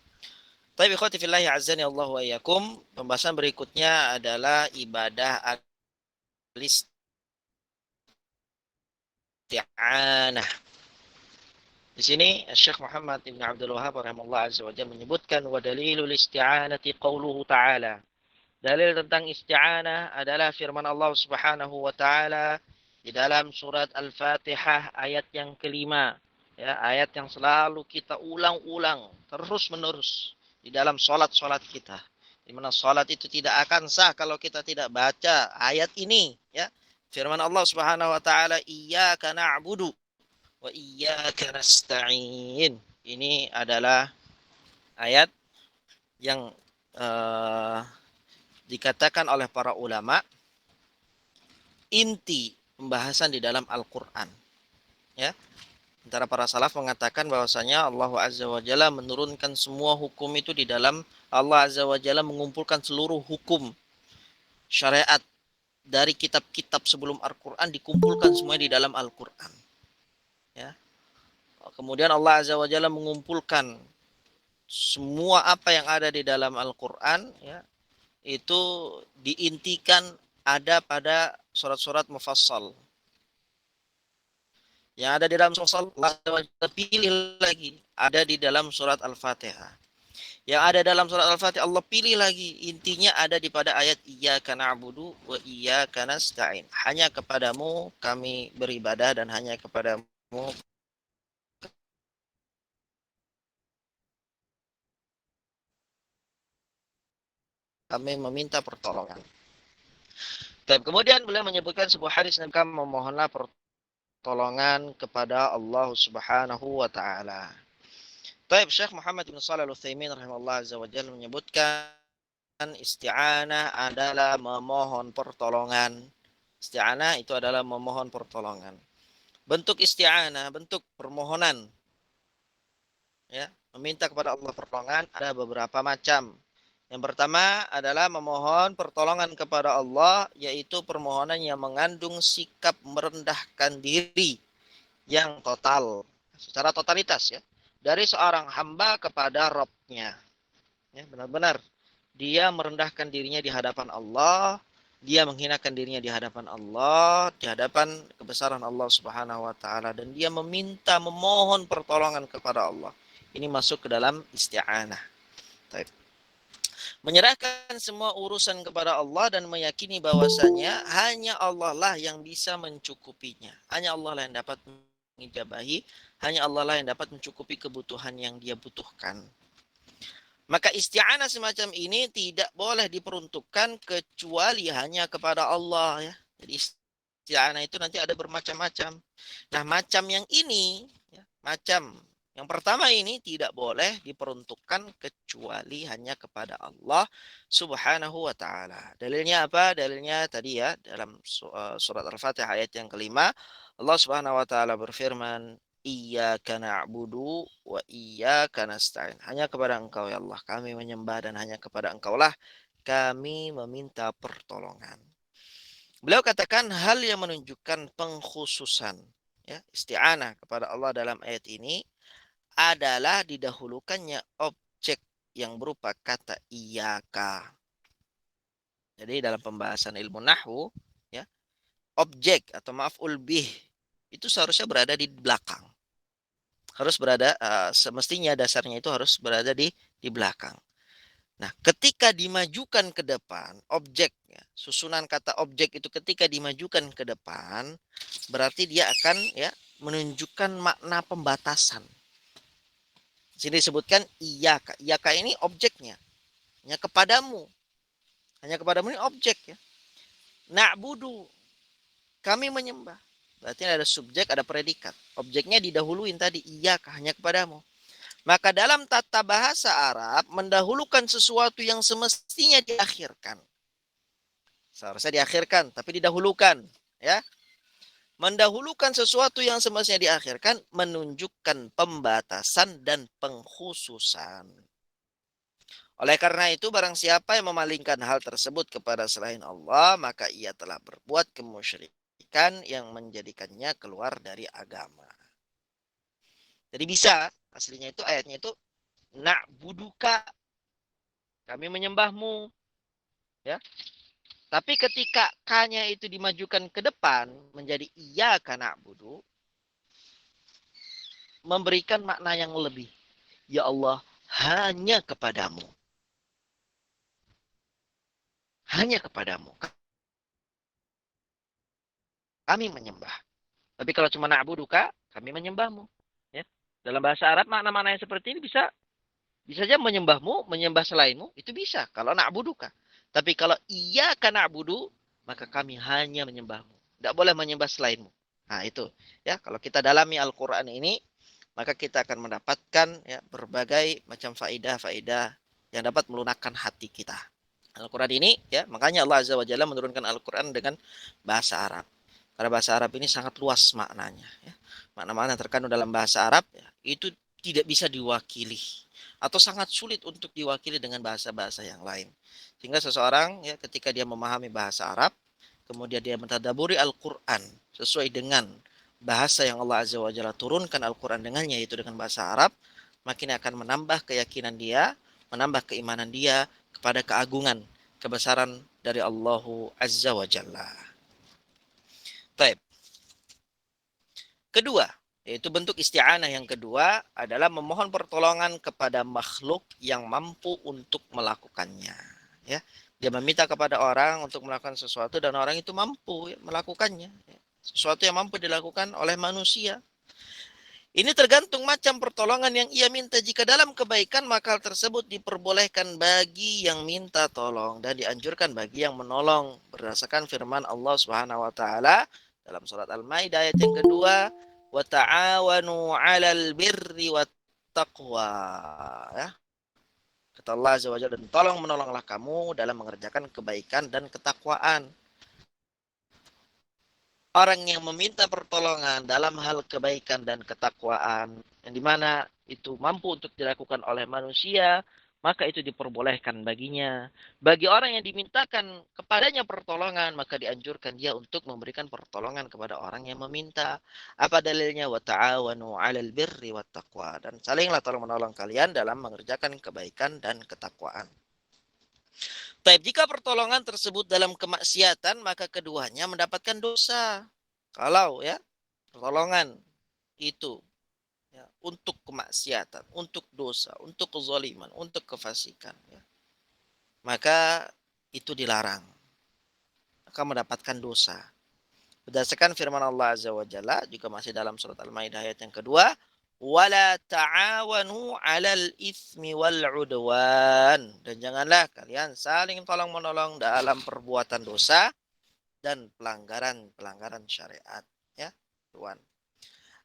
Tapi ikhwati fillah azani Allah wa iyyakum, pembahasan berikutnya adalah ibadah al-isti'anah. Di sini Syekh Muhammad Ibn Abdul Wahhab rahimahullah azza wa jalla menyebutkan wa dalilul isti'anati qauluhu ta'ala. Dalil tentang isti'anah adalah firman Allah Subhanahu wa taala di dalam surat Al-Fatihah ayat yang kelima. Ya, ayat yang selalu kita ulang-ulang terus-menerus di dalam salat-salat kita. Di mana salat itu tidak akan sah kalau kita tidak baca ayat ini, ya. Firman Allah Subhanahu wa taala, "Iyyaka na'budu wa iyyaka nasta'in." Ini adalah ayat yang dikatakan oleh para ulama inti pembahasan di dalam Al-Qur'an. Ya. Antara para salaf mengatakan bahwasanya Allah Azza wa Jalla menurunkan semua hukum itu di dalam Allah Azza wa Jalla mengumpulkan seluruh hukum syariat dari kitab-kitab sebelum Al-Qur'an dikumpulkan semuanya di dalam Al-Qur'an. Ya. Kemudian Allah Azza wa Jalla mengumpulkan semua apa yang ada di dalam Al-Qur'an, ya, itu diintikan ada pada surat-surat mufassal. Yang ada di dalam surat Allah pilih lagi ada di dalam surat Al-Fatihah. Yang ada dalam surat Al-Fatihah Allah pilih lagi, intinya ada di pada ayat iyyaka na'budu wa iyyaka nasta'in. Hanya kepadamu kami beribadah dan hanya kepadamu kami meminta pertolongan. Dan kemudian beliau menyebutkan sebuah hadis Nabi memohonlah pertolongan kepada Allah Subhanahu wa taala. Baik, Syekh Muhammad bin Shalih Al-Utsaimin rahimahullah azza wa jalla menyebutkan isti'anah adalah memohon pertolongan. Isti'anah itu adalah memohon pertolongan. Bentuk isti'anah, bentuk permohonan, ya, meminta kepada Allah pertolongan ada beberapa macam. Yang pertama adalah memohon pertolongan kepada Allah, yaitu permohonan yang mengandung sikap merendahkan diri yang total, secara totalitas ya, dari seorang hamba kepada Rabb-nya. Ya, benar-benar dia merendahkan dirinya di hadapan Allah, dia menghinakan dirinya di hadapan Allah, di hadapan kebesaran Allah Subhanahu wa taala, dan dia meminta memohon pertolongan kepada Allah. Ini masuk ke dalam isti'anah. Menyerahkan semua urusan kepada Allah dan meyakini bahwasanya hanya Allah lah yang bisa mencukupinya. Hanya Allah lah yang dapat mengijabahi, hanya Allah lah yang dapat mencukupi kebutuhan yang dia butuhkan. Maka isti'anah semacam ini tidak boleh diperuntukkan kecuali hanya kepada Allah ya. Jadi isti'anah itu nanti ada bermacam-macam. Nah, macam yang ini ya, macam yang pertama ini tidak boleh diperuntukkan kecuali hanya kepada Allah Subhanahu wa taala. Dalilnya apa? Dalilnya tadi ya dalam surat Al-Fatihah ayat yang kelima, Allah Subhanahu wa taala berfirman, Iyyaka na'budu wa iyyaka nasta'in. Hanya kepada Engkau ya Allah kami menyembah dan hanya kepada Engkaulah kami meminta pertolongan. Beliau katakan hal yang menunjukkan pengkhususan ya, isti'anah kepada Allah dalam ayat ini adalah didahulukannya objek yang berupa kata iyyaka. Jadi dalam pembahasan ilmu nahwu ya, objek atau maf'ul bih itu seharusnya berada di belakang. Harus berada semestinya dasarnya itu harus berada di belakang. Nah, ketika dimajukan ke depan, objeknya, susunan kata objek itu ketika dimajukan ke depan, berarti dia akan ya menunjukkan makna pembatasan. Sini disebutkan iyaka. Iyaka ini objeknya. Hanya kepadamu. Hanya kepadamu ini objek ya. Na'budu. Kami menyembah. Berarti ada subjek, ada predikat. Objeknya didahuluin tadi. Iyaka, hanya kepadamu. Maka dalam tata bahasa Arab, mendahulukan sesuatu yang semestinya diakhirkan. Seharusnya diakhirkan, tapi didahulukan. Ya, mendahulukan sesuatu yang semestinya diakhirkan menunjukkan pembatasan dan pengkhususan. Oleh karena itu, barang siapa yang memalingkan hal tersebut kepada selain Allah, maka ia telah berbuat kemusyrikan yang menjadikannya keluar dari agama. Jadi bisa, aslinya itu ayatnya itu na'buduka, kami menyembahmu, ya. Tapi ketika K-nya itu dimajukan ke depan menjadi iyyaka na'budu, memberikan makna yang lebih. Ya Allah, hanya kepadamu. Hanya kepadamu. Kami menyembah. Tapi kalau cuma na'buduka, kami menyembahmu. Ya. Dalam bahasa Arab, makna-makna yang seperti ini bisa saja menyembahmu, menyembah selainmu, itu bisa. Kalau na'buduka. Tapi kalau iyyaka na'budu, maka kami hanya menyembahmu. Tidak boleh menyembah selainmu. Nah itu. Ya, kalau kita dalami Al-Quran ini, maka kita akan mendapatkan ya, berbagai macam faidah-faidah yang dapat melunakkan hati kita. Al-Quran ini, ya, makanya Allah Azza wa Jalla menurunkan Al-Quran dengan bahasa Arab. Karena bahasa Arab ini sangat luas maknanya. Ya. Makna-makna terkandung dalam bahasa Arab ya, itu tidak bisa diwakili atau sangat sulit untuk diwakili dengan bahasa-bahasa yang lain. Sehingga seseorang ya, ketika dia memahami bahasa Arab, kemudian dia mentadaburi Al-Quran sesuai dengan bahasa yang Allah Azza wa Jalla turunkan Al-Quran dengannya, yaitu dengan bahasa Arab, makin akan menambah keyakinan dia, menambah keimanan dia kepada keagungan, kebesaran dari Allah Azza wa Jalla. Baik. Kedua, yaitu bentuk isti'anah yang kedua adalah memohon pertolongan kepada makhluk yang mampu untuk melakukannya. Ya, dia meminta kepada orang untuk melakukan sesuatu dan orang itu mampu ya, melakukannya. Sesuatu yang mampu dilakukan oleh manusia. Ini tergantung macam pertolongan yang ia minta. Jika dalam kebaikan, maka hal tersebut diperbolehkan bagi yang minta tolong dan dianjurkan bagi yang menolong berdasarkan firman Allah Subhanahu wa taala dalam surat Al-Maidah ayat yang kedua, wa ta'awanu 'alal birri wat taqwa. Ya. Kata Allah Azza wa Jalla, dan tolong menolonglah kamu dalam mengerjakan kebaikan dan ketakwaan. orang yang meminta pertolongan dalam hal kebaikan dan ketakwaan, yang dimana itu mampu untuk dilakukan oleh manusia, maka itu diperbolehkan baginya. Bagi orang yang dimintakan kepadanya pertolongan, maka dianjurkan dia untuk memberikan pertolongan kepada orang yang meminta. Apa dalilnya? Wa ta'awanu 'alal birri wat taqwa. Dan salinglah tolong menolong kalian dalam mengerjakan kebaikan dan ketakwaan. Taib, jika pertolongan tersebut dalam kemaksiatan, maka keduanya mendapatkan dosa. Kalau ya, pertolongan itu ya, untuk kemaksiatan, untuk dosa, untuk kezaliman, untuk kefasikan, ya, maka itu dilarang. Maka mendapatkan dosa. Berdasarkan firman Allah Azza wa Jalla, juga masih dalam surat Al-Maidah ayat yang kedua, wala ta'awanu 'alal itsmi wal 'udwan. Dan janganlah kalian saling tolong menolong dalam perbuatan dosa dan pelanggaran syariat, ya. Tuan.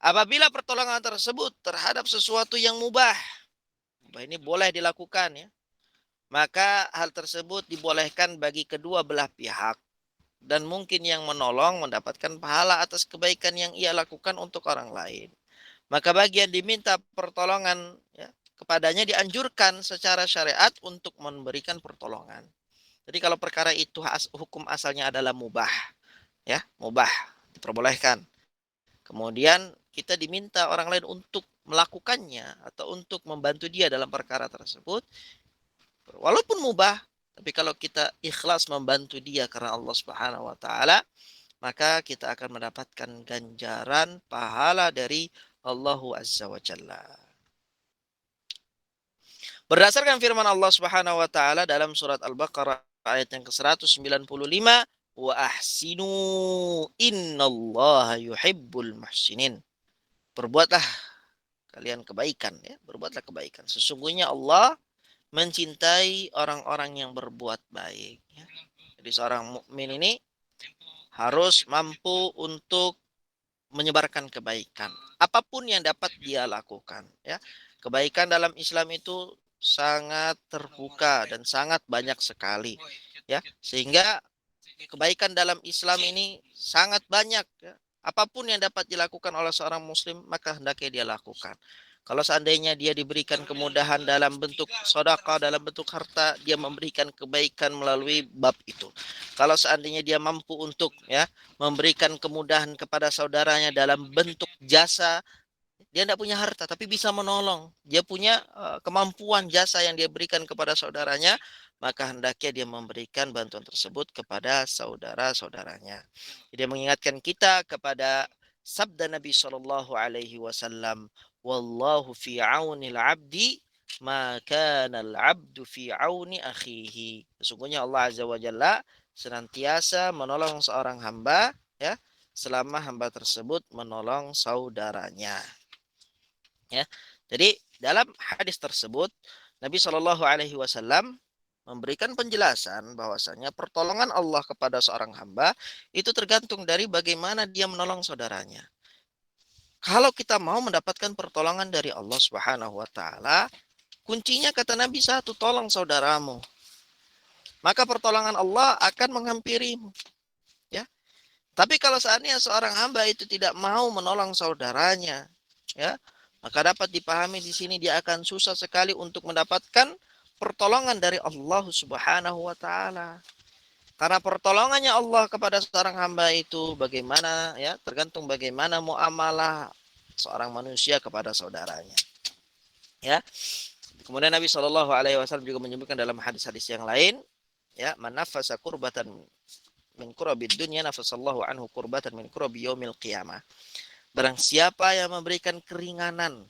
Apabila pertolongan tersebut terhadap sesuatu yang mubah ini boleh dilakukan, ya, maka hal tersebut dibolehkan bagi kedua belah pihak. Dan mungkin yang menolong mendapatkan pahala atas kebaikan yang ia lakukan untuk orang lain. Maka bagi yang diminta pertolongan, ya, kepadanya dianjurkan secara syariat untuk memberikan pertolongan. Jadi kalau perkara itu hukum asalnya adalah mubah, ya, mubah, diperbolehkan. Kemudian kita diminta orang lain untuk melakukannya atau untuk membantu dia dalam perkara tersebut, walaupun mubah, tapi kalau kita ikhlas membantu dia karena Allah Subhanahu wa taala, maka kita akan mendapatkan ganjaran pahala dari Allah Azza wa Jalla. Berdasarkan firman Allah Subhanahu wa taala dalam surat Al-Baqarah ayat yang ke-195, wa ahsinu innallaha yuhibbul muhsinin. Berbuatlah kalian kebaikan, ya, berbuatlah kebaikan. Sesungguhnya Allah mencintai orang-orang yang berbuat baik, ya. Jadi seorang mukmin ini harus mampu untuk menyebarkan kebaikan. Apapun yang dapat dia lakukan, ya. Kebaikan dalam Islam itu sangat terbuka dan sangat banyak sekali, ya. Sehingga kebaikan dalam Islam ini sangat banyak, ya. Apapun yang dapat dilakukan oleh seorang muslim, maka hendaknya dia lakukan. Kalau seandainya dia diberikan kemudahan dalam bentuk sedekah, dalam bentuk harta, dia memberikan kebaikan melalui bab itu. Kalau seandainya dia mampu untuk, ya, memberikan kemudahan kepada saudaranya dalam bentuk jasa, dia tidak punya harta tapi bisa menolong, dia punya kemampuan jasa yang dia berikan kepada saudaranya, maka hendaknya dia memberikan bantuan tersebut kepada saudara-saudaranya. Dia mengingatkan kita kepada sabda Nabi Shallallahu Alaihi Wasallam, wallahu fi aunil abdi ma kana al abdu fi auni akhihi. Sesungguhnya Allah Azza wa Jalla senantiasa menolong seorang hamba, ya, selama hamba tersebut menolong saudaranya. Ya. Jadi dalam hadis tersebut Nabi Shallallahu Alaihi Wasallam memberikan penjelasan bahwasanya pertolongan Allah kepada seorang hamba itu tergantung dari bagaimana dia menolong saudaranya. Kalau kita mau mendapatkan pertolongan dari Allah Subhanahu wa taala, kuncinya kata Nabi satu, tolong saudaramu. Maka pertolongan Allah akan menghampirimu, ya. Tapi kalau seandainya seorang hamba itu tidak mau menolong saudaranya, ya, maka dapat dipahami di sini dia akan susah sekali untuk mendapatkan pertolongan dari Allah Subhanahu wa taala. Karena pertolongannya Allah kepada seorang hamba itu bagaimana, ya, tergantung bagaimana muamalah seorang manusia kepada saudaranya. Ya. Kemudian Nabi Shallallahu alaihi wasallam juga menyebutkan dalam hadis-hadis yang lain, ya, man nafasa kurbatan min kurabid dunya nafasallahu anhu kurbatan min kurabi yaumil qiyamah. Barang siapa yang memberikan keringanan,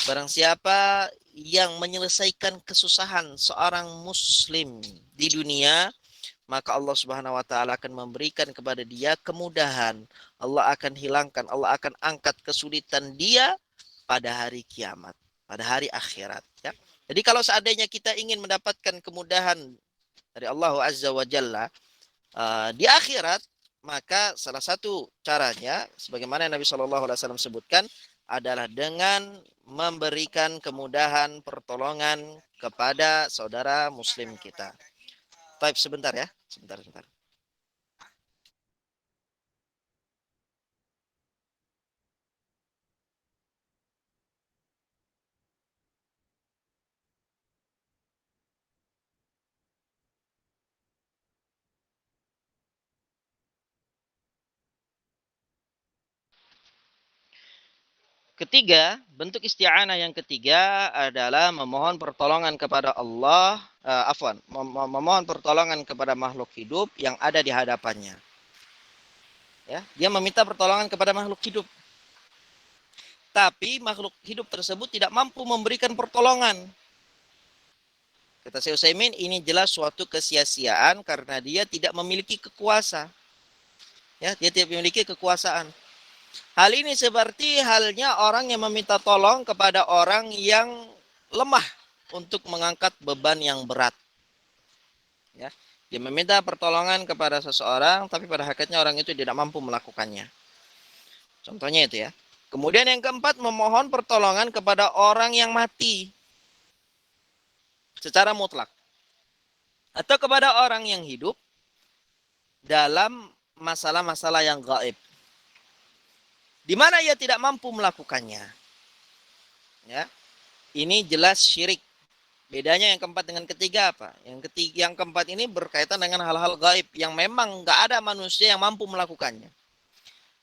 barang siapa yang menyelesaikan kesusahan seorang muslim di dunia, maka Allah Subhanahu wa taala akan memberikan kepada dia kemudahan. Allah akan hilangkan, Allah akan angkat kesulitan dia pada hari kiamat, pada hari akhirat, ya. Jadi kalau seandainya kita ingin mendapatkan kemudahan dari Allah Azza wa Jalla di akhirat, maka salah satu caranya sebagaimana Nabi Shallallahu Alaihi Wasallam sebutkan adalah dengan memberikan kemudahan pertolongan kepada saudara muslim kita. Type sebentar, ya, sebentar. Ketiga, bentuk isti'anah yang ketiga adalah memohon pertolongan kepada Allah, memohon pertolongan kepada makhluk hidup yang ada di hadapannya. Ya, dia meminta pertolongan kepada makhluk hidup. Tapi makhluk hidup tersebut tidak mampu memberikan pertolongan. Kata Syekh Utsaimin, ini jelas suatu kesia-siaan karena dia tidak memiliki kekuasa. Ya, dia tidak memiliki kekuasaan. Hal ini seperti halnya orang yang meminta tolong kepada orang yang lemah untuk mengangkat beban yang berat. Ya, dia meminta pertolongan kepada seseorang, tapi pada hakikatnya orang itu tidak mampu melakukannya. Contohnya itu ya. Kemudian yang keempat, memohon pertolongan kepada orang yang mati secara mutlak. Atau kepada orang yang hidup dalam masalah-masalah yang gaib. Di mana ia tidak mampu melakukannya. Ya. Ini jelas syirik. Bedanya yang keempat dengan ketiga apa? Yang keempat ini berkaitan dengan hal-hal gaib yang memang nggak ada manusia yang mampu melakukannya.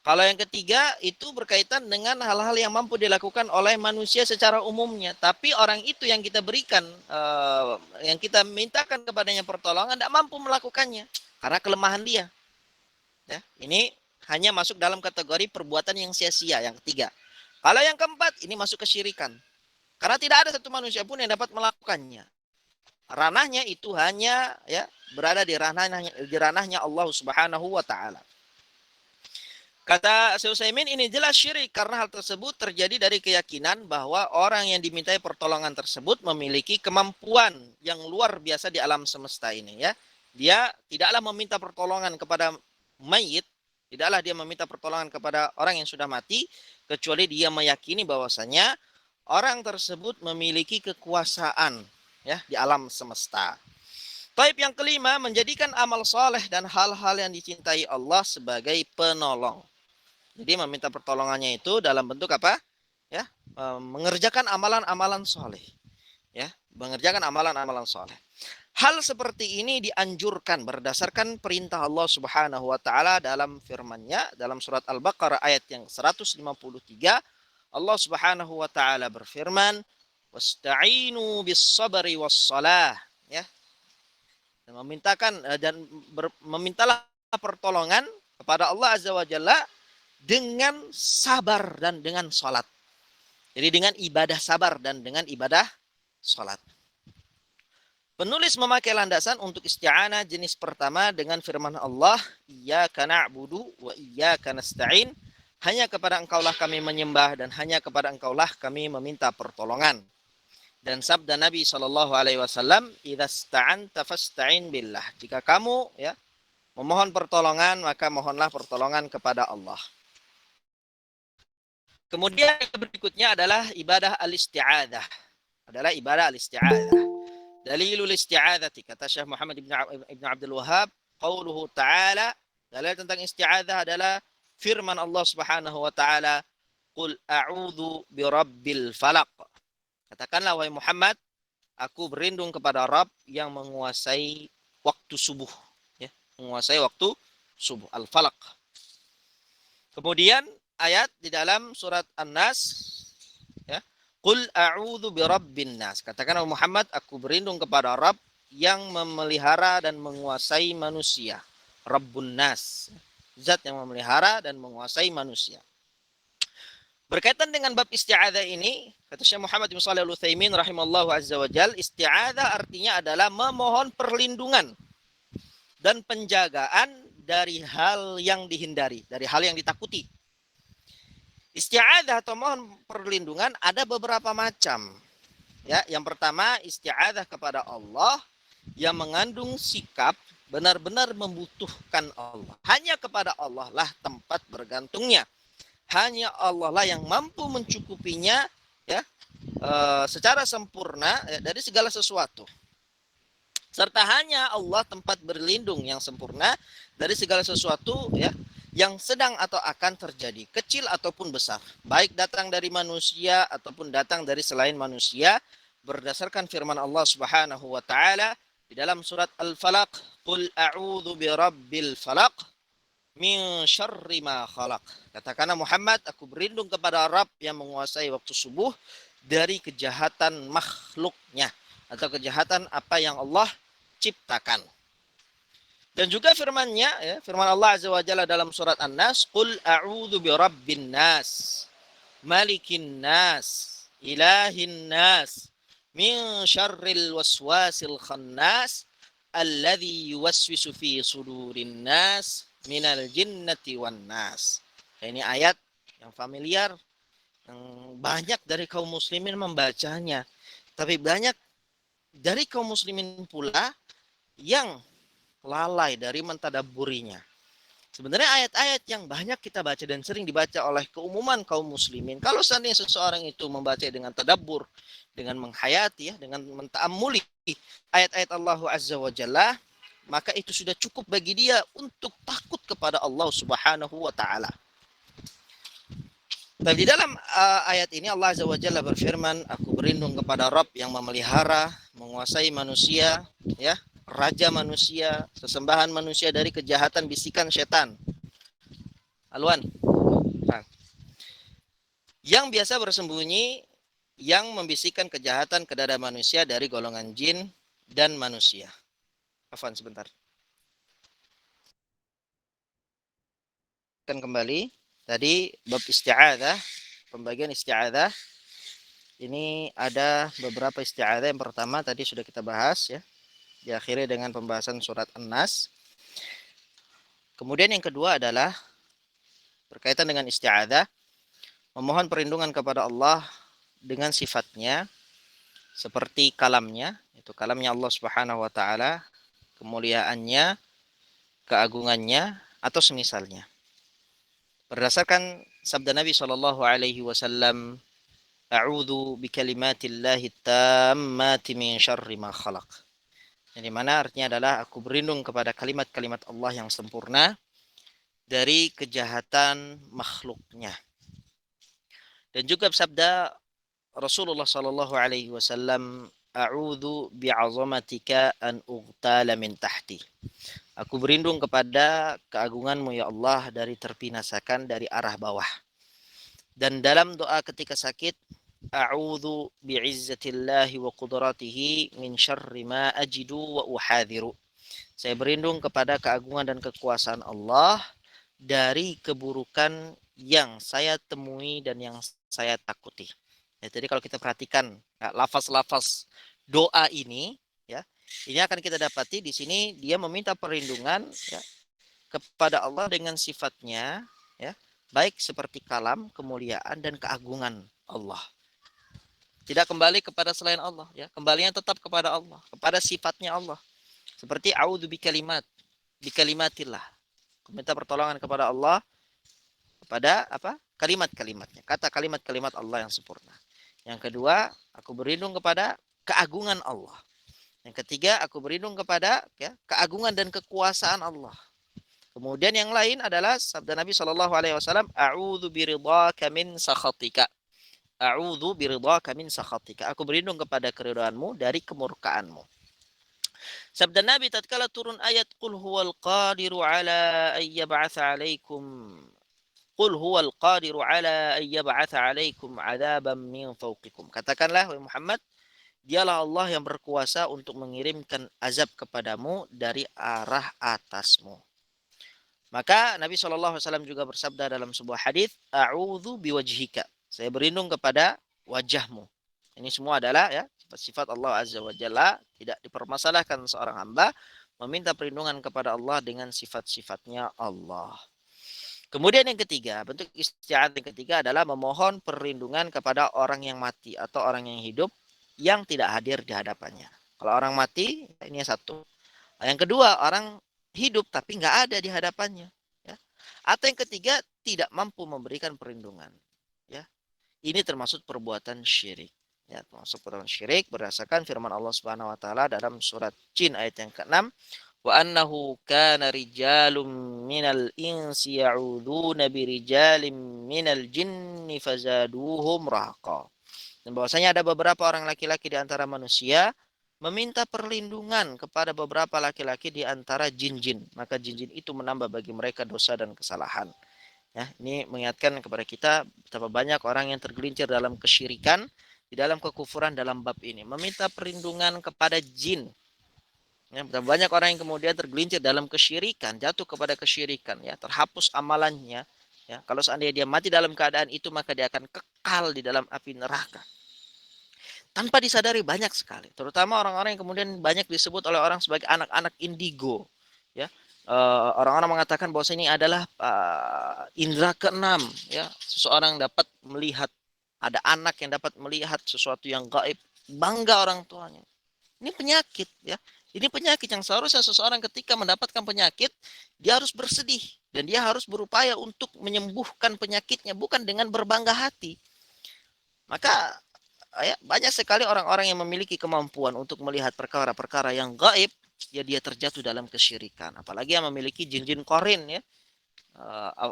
Kalau yang ketiga itu berkaitan dengan hal-hal yang mampu dilakukan oleh manusia secara umumnya. Tapi orang itu yang kita berikan, yang kita mintakan kepadanya pertolongan, tidak mampu melakukannya. Karena kelemahan dia. Ya, ini hanya masuk dalam kategori perbuatan yang sia-sia, yang ketiga. Kalau yang keempat, ini masuk kesyirikan. Karena tidak ada satu manusia pun yang dapat melakukannya. Ranahnya itu hanya ya berada di ranahnya Allah Subhanahu wa taala. Kata Syekh Utsaimin, ini jelas syirik karena hal tersebut terjadi dari keyakinan bahwa orang yang dimintai pertolongan tersebut memiliki kemampuan yang luar biasa di alam semesta ini ya. Dia tidaklah meminta pertolongan kepada mayit, tidaklah dia meminta pertolongan kepada orang yang sudah mati kecuali dia meyakini bahwasanya orang tersebut memiliki kekuasaan ya di alam semesta. Taib yang kelima, menjadikan amal soleh dan hal-hal yang dicintai Allah sebagai penolong. Jadi meminta pertolongannya itu dalam bentuk apa? Ya, mengerjakan amalan-amalan soleh. Ya, mengerjakan amalan-amalan soleh. Hal seperti ini dianjurkan berdasarkan perintah Allah Subhanahu wa taala dalam firman-Nya dalam surat Al-Baqarah ayat yang 153. Allah Subhanahu wa taala berfirman, "Wasta'inu bis-sabri was-shalah." Ya. Dan memintalah pertolongan kepada Allah Azza wa Jalla dengan sabar dan dengan salat. Jadi dengan ibadah sabar dan dengan ibadah salat. Penulis memakai landasan untuk isti'anah jenis pertama dengan firman Allah, Iyyaka na'budu wa iyyaka nasta'in. Hanya kepada Engkaulah kami menyembah dan hanya kepada Engkaulah kami meminta pertolongan. Dan sabda Nabi SAW, Idza sta'anta fasta'in billah. Jika kamu ya memohon pertolongan, maka mohonlah pertolongan kepada Allah. Kemudian yang berikutnya adalah ibadah al-isti'adah. Adalah ibadah al-isti'adah. Dalilul isti'adati, kata Syekh Muhammad Ibn Abdul Wahhab, qauluhu ta'ala, dalil tentang isti'adah adalah firman Allah Subhanahu wa taala, "Qul a'udzu birabbil falaq." Katakanlah wahai Muhammad, aku berlindung kepada Rabb yang menguasai waktu subuh, ya, menguasai waktu subuh, al-falaq. Kemudian ayat di dalam surat An-Nas, ya, Qul a'udzu birabbin nas. Katakanlah Muhammad, aku berlindung kepada Rabb yang memelihara dan menguasai manusia. Rabbun nas. Zat yang memelihara dan menguasai manusia. Berkaitan dengan bab isti'adzah ini, kata Syekh Muhammad bin Shalih Al-Utsaimin rahimallahu azza wa jal, isti'adzah artinya adalah memohon perlindungan dan penjagaan dari hal yang dihindari, dari hal yang ditakuti. Isti'adzah atau mohon perlindungan ada beberapa macam. Ya, yang pertama isti'adzah kepada Allah yang mengandung sikap benar-benar membutuhkan Allah. Hanya kepada Allah lah tempat bergantungnya. Hanya Allah lah yang mampu mencukupinya ya secara sempurna ya, dari segala sesuatu. Serta hanya Allah tempat berlindung yang sempurna dari segala sesuatu ya yang sedang atau akan terjadi, kecil ataupun besar, baik datang dari manusia ataupun datang dari selain manusia, berdasarkan firman Allah Subhanahu wa taala di dalam surat Al-Falaq, "Qul a'udzu birabbil falaq." min syarri ma khalaq. Katakanlah Muhammad, aku berlindung kepada Rabb yang menguasai waktu subuh dari kejahatan makhluknya atau kejahatan apa yang Allah ciptakan. Dan juga firman-Nya, ya, firman Allah Azza wa Jalla dalam surat An-Nas, "Qul a'udzu birabbin nas, malikin nas, ilahin nas, min syarril waswasil khannas, alladzi yuwaswisu fi sudurin nas, minal jinnati wan nas." Ini ayat yang familiar, yang banyak dari kaum muslimin membacanya. Tapi banyak dari kaum muslimin pula yang lalai dari mentadabburinya. Sebenarnya ayat-ayat yang banyak kita baca dan sering dibaca oleh keumuman kaum muslimin, kalau seandainya seseorang itu membaca dengan tadabbur, dengan menghayati, ya, dengan menta'ammuli ayat-ayat Allah Azza wa Jalla, maka itu sudah cukup bagi dia untuk takut kepada Allah Subhanahu wa taala. Tapi di dalam ayat ini Allah Azza wa Jalla berfirman, aku berlindung kepada Rabb yang memelihara, menguasai manusia, ya, raja manusia, sesembahan manusia dari kejahatan bisikan setan. Alwan. Nah, yang biasa bersembunyi, yang membisikkan kejahatan ke dada manusia dari golongan jin dan manusia. Afwan sebentar. Akan kembali. Tadi bab isti'adzah, pembagian isti'adzah. Ini ada beberapa isti'adzah. Yang pertama tadi sudah kita bahas, ya. Diakhiri dengan pembahasan surat An-Nas. Kemudian yang kedua adalah berkaitan dengan isti'adzah, memohon perlindungan kepada Allah dengan sifatnya seperti kalamnya, itu kalamnya Allah Subhanahu wa taala, kemuliaannya, keagungannya atau semisalnya. Berdasarkan sabda Nabi sallallahu alaihi wasallam, a'udzu bikalimatillahi tammati min syarri ma khalaq. Yang dimana artinya adalah aku berlindung kepada kalimat-kalimat Allah yang sempurna dari kejahatan makhluknya. Dan juga sabda Rasulullah sallallahu alaihi wasallam, a'udzu bi'azamatika an ughtala min tahti. Aku berlindung kepada keagunganmu ya Allah dari terpinasakan dari arah bawah. Dan dalam doa ketika sakit, a'udzu bi'izzatillahi wa qudratihi min syarri ma ajidu wa uhadhiru. Saya berlindung kepada keagungan dan kekuasaan Allah dari keburukan yang saya temui dan yang saya takuti. Ya, jadi kalau kita perhatikan ya, lafaz-lafaz doa ini, ya, ini akan kita dapati di sini dia meminta perlindungan, ya, kepada Allah dengan sifatnya, ya, baik seperti kalam, kemuliaan dan keagungan Allah. Tidak kembali kepada selain Allah, ya, kembalinya tetap kepada Allah, kepada sifatnya Allah. Seperti a'udzu bikalimatillah. Minta pertolongan kepada Allah kepada apa? Kalimat-kalimatnya. Kata kalimat-kalimat Allah yang sempurna. Yang kedua, aku berlindung kepada keagungan Allah. Yang ketiga, aku berlindung kepada, ya, keagungan dan kekuasaan Allah. Kemudian yang lain adalah sabda Nabi Shallallahu Alaihi Wasallam, "A'udzu biridhaka min sakhatika." A'udzu biridhaka min sakhatika. Aku berlindung kepada keridhaanmu dari kemurkaanmu. Sabda Nabi tatkala turun ayat Qul huwal qadiru ala an yab'atsa 'alaikum Qul huwal qadiru ala an yab'atsa 'alaikum 'adzaban min fawqikum. Katakanlah wahai Muhammad, dialah Allah yang berkuasa untuk mengirimkan azab kepadamu dari arah atasmu. Maka Nabi SAW juga bersabda dalam sebuah hadis, a'udzu biwajhika. Saya berlindung kepada wajahmu. Ini semua adalah, ya, sifat Allah Azza wa Jalla, tidak dipermasalahkan seorang hamba meminta perlindungan kepada Allah dengan sifat-sifatnya Allah. Kemudian yang ketiga, bentuk isti'adzah yang ketiga adalah memohon perlindungan kepada orang yang mati atau orang yang hidup yang tidak hadir di hadapannya. Kalau orang mati, ini satu. Yang kedua, orang hidup tapi nggak ada di hadapannya. Ya. Atau yang ketiga, tidak mampu memberikan perlindungan. Ya. Ini termasuk perbuatan syirik. Ya, termasuk perbuatan syirik berdasarkan firman Allah Subhanahu Wa Taala dalam surat Jin ayat yang ke-6. Wa annahu kana rijalun minal insi ya'udzuuna birijalin minal jinni fazaduhum rahaqa. Dan bahwasanya ada beberapa orang laki-laki di antara manusia meminta perlindungan kepada beberapa laki-laki di antara jin-jin, maka jin-jin itu menambah bagi mereka dosa dan kesalahan. Ya, ini mengingatkan kepada kita betapa banyak orang yang tergelincir dalam kesyirikan, di dalam kekufuran dalam bab ini. Meminta perlindungan kepada jin. Ya, betapa banyak orang yang kemudian tergelincir dalam kesyirikan, jatuh kepada kesyirikan, ya, terhapus amalannya. Ya, kalau seandainya dia mati dalam keadaan itu, maka dia akan kekal di dalam api neraka. Tanpa disadari banyak sekali, terutama orang-orang yang kemudian banyak disebut oleh orang sebagai anak-anak indigo. Ya, orang-orang mengatakan bahwa ini adalah indera keenam. Ya, seseorang dapat melihat, ada anak yang dapat melihat sesuatu yang gaib, bangga orang tuanya. Ini penyakit, ya. Ini penyakit yang seharusnya seseorang ketika mendapatkan penyakit, dia harus bersedih dan dia harus berupaya untuk menyembuhkan penyakitnya, bukan dengan berbangga hati. Maka ya, banyak sekali orang-orang yang memiliki kemampuan untuk melihat perkara-perkara yang gaib, ya dia terjatuh dalam kesyirikan. Apalagi yang memiliki jin-jin korin, ya.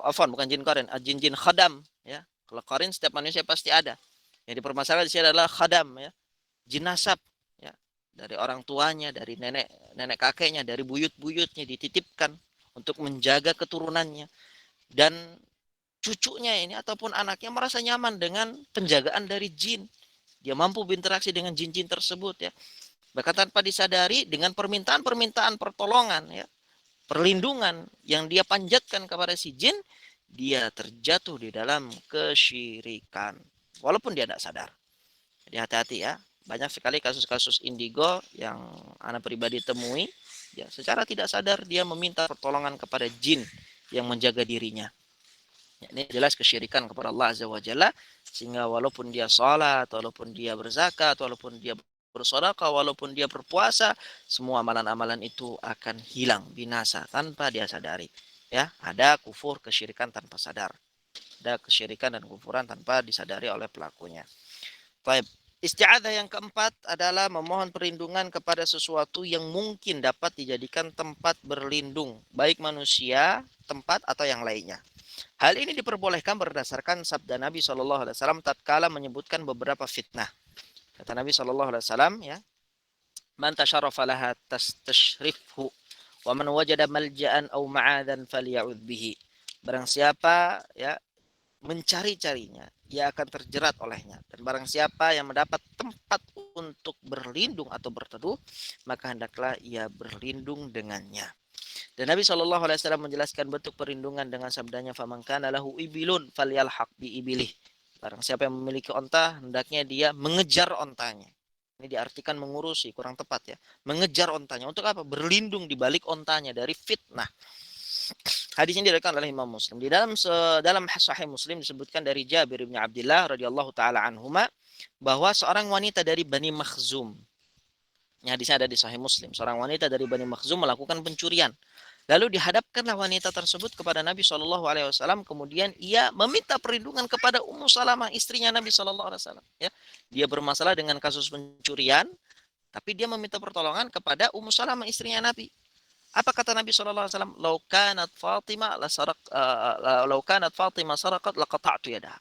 Afwan, bukan jin korin, jin-jin khadam, ya. Kalau korin setiap manusia pasti ada. Yang dipermasalahkan di sini adalah khadam, ya. Jin nasab, ya. Dari orang tuanya, dari nenek kakeknya, dari buyut-buyutnya dititipkan untuk menjaga keturunannya, dan cucunya ini ataupun anaknya merasa nyaman dengan penjagaan dari jin. Dia mampu berinteraksi dengan jin-jin tersebut, ya. Bahkan tanpa disadari dengan permintaan-permintaan pertolongan, ya, perlindungan yang dia panjatkan kepada si jin, dia terjatuh di dalam kesyirikan. Walaupun dia tidak sadar. Jadi hati-hati, ya. Banyak sekali kasus-kasus indigo yang anak pribadi temui, ya, secara tidak sadar dia meminta pertolongan kepada jin yang menjaga dirinya. Ya, ini jelas kesyirikan kepada Allah Azza wa Jalla, sehingga walaupun dia sholat, walaupun dia berzakat, walaupun dia bersedekah, walaupun dia berpuasa, semua amalan-amalan itu akan hilang, binasa tanpa dia sadari. Ya, ada kufur, kesyirikan tanpa sadar. Ada kesyirikan dan kufuran tanpa disadari oleh pelakunya. Baik. Isti'adzah yang keempat adalah memohon perlindungan kepada sesuatu yang mungkin dapat dijadikan tempat berlindung, baik manusia, tempat, atau yang lainnya. Hal ini diperbolehkan berdasarkan sabda Nabi SAW tatkala menyebutkan beberapa fitnah. Kata Nabi SAW, ya, man tasyarafa laha tastashrifhu wa man wajada malja'an aw ma'adan falya'udz bihi. Barang siapa, ya, mencari-carinya, ia akan terjerat olehnya. Dan barang siapa yang mendapat tempat untuk berlindung atau berteduh, maka hendaklah ia berlindung dengannya. Dan Nabi SAW menjelaskan bentuk perlindungan dengan sabdanya, faman kana lahu ibilun falyalhaq bi ibilih. Barang siapa yang memiliki onta, hendaknya dia mengejar ontanya. Ini diartikan mengurusi, kurang tepat, ya. Mengejar ontanya. Untuk apa? Berlindung di balik ontanya dari fitnah. Hadis ini diriwayatkan oleh Imam Muslim. Di dalam Sahih Muslim disebutkan dari Jabir bin Abdullah radhiyallahu taala anhuma bahwa seorang wanita dari Bani Makhzum, ya, hadisnya ada di Sahih Muslim, seorang wanita dari Bani Makhzum melakukan pencurian. Lalu dihadapkanlah wanita tersebut kepada Nabi SAW. Kemudian ia meminta perlindungan kepada Ummu Salamah, istrinya Nabi SAW. Ya, dia bermasalah dengan kasus pencurian, tapi dia meminta pertolongan kepada Ummu Salamah, istrinya Nabi. Apa kata Nabi SAW? Lau kanat Fatimah sarakat laqata'tu yadaha.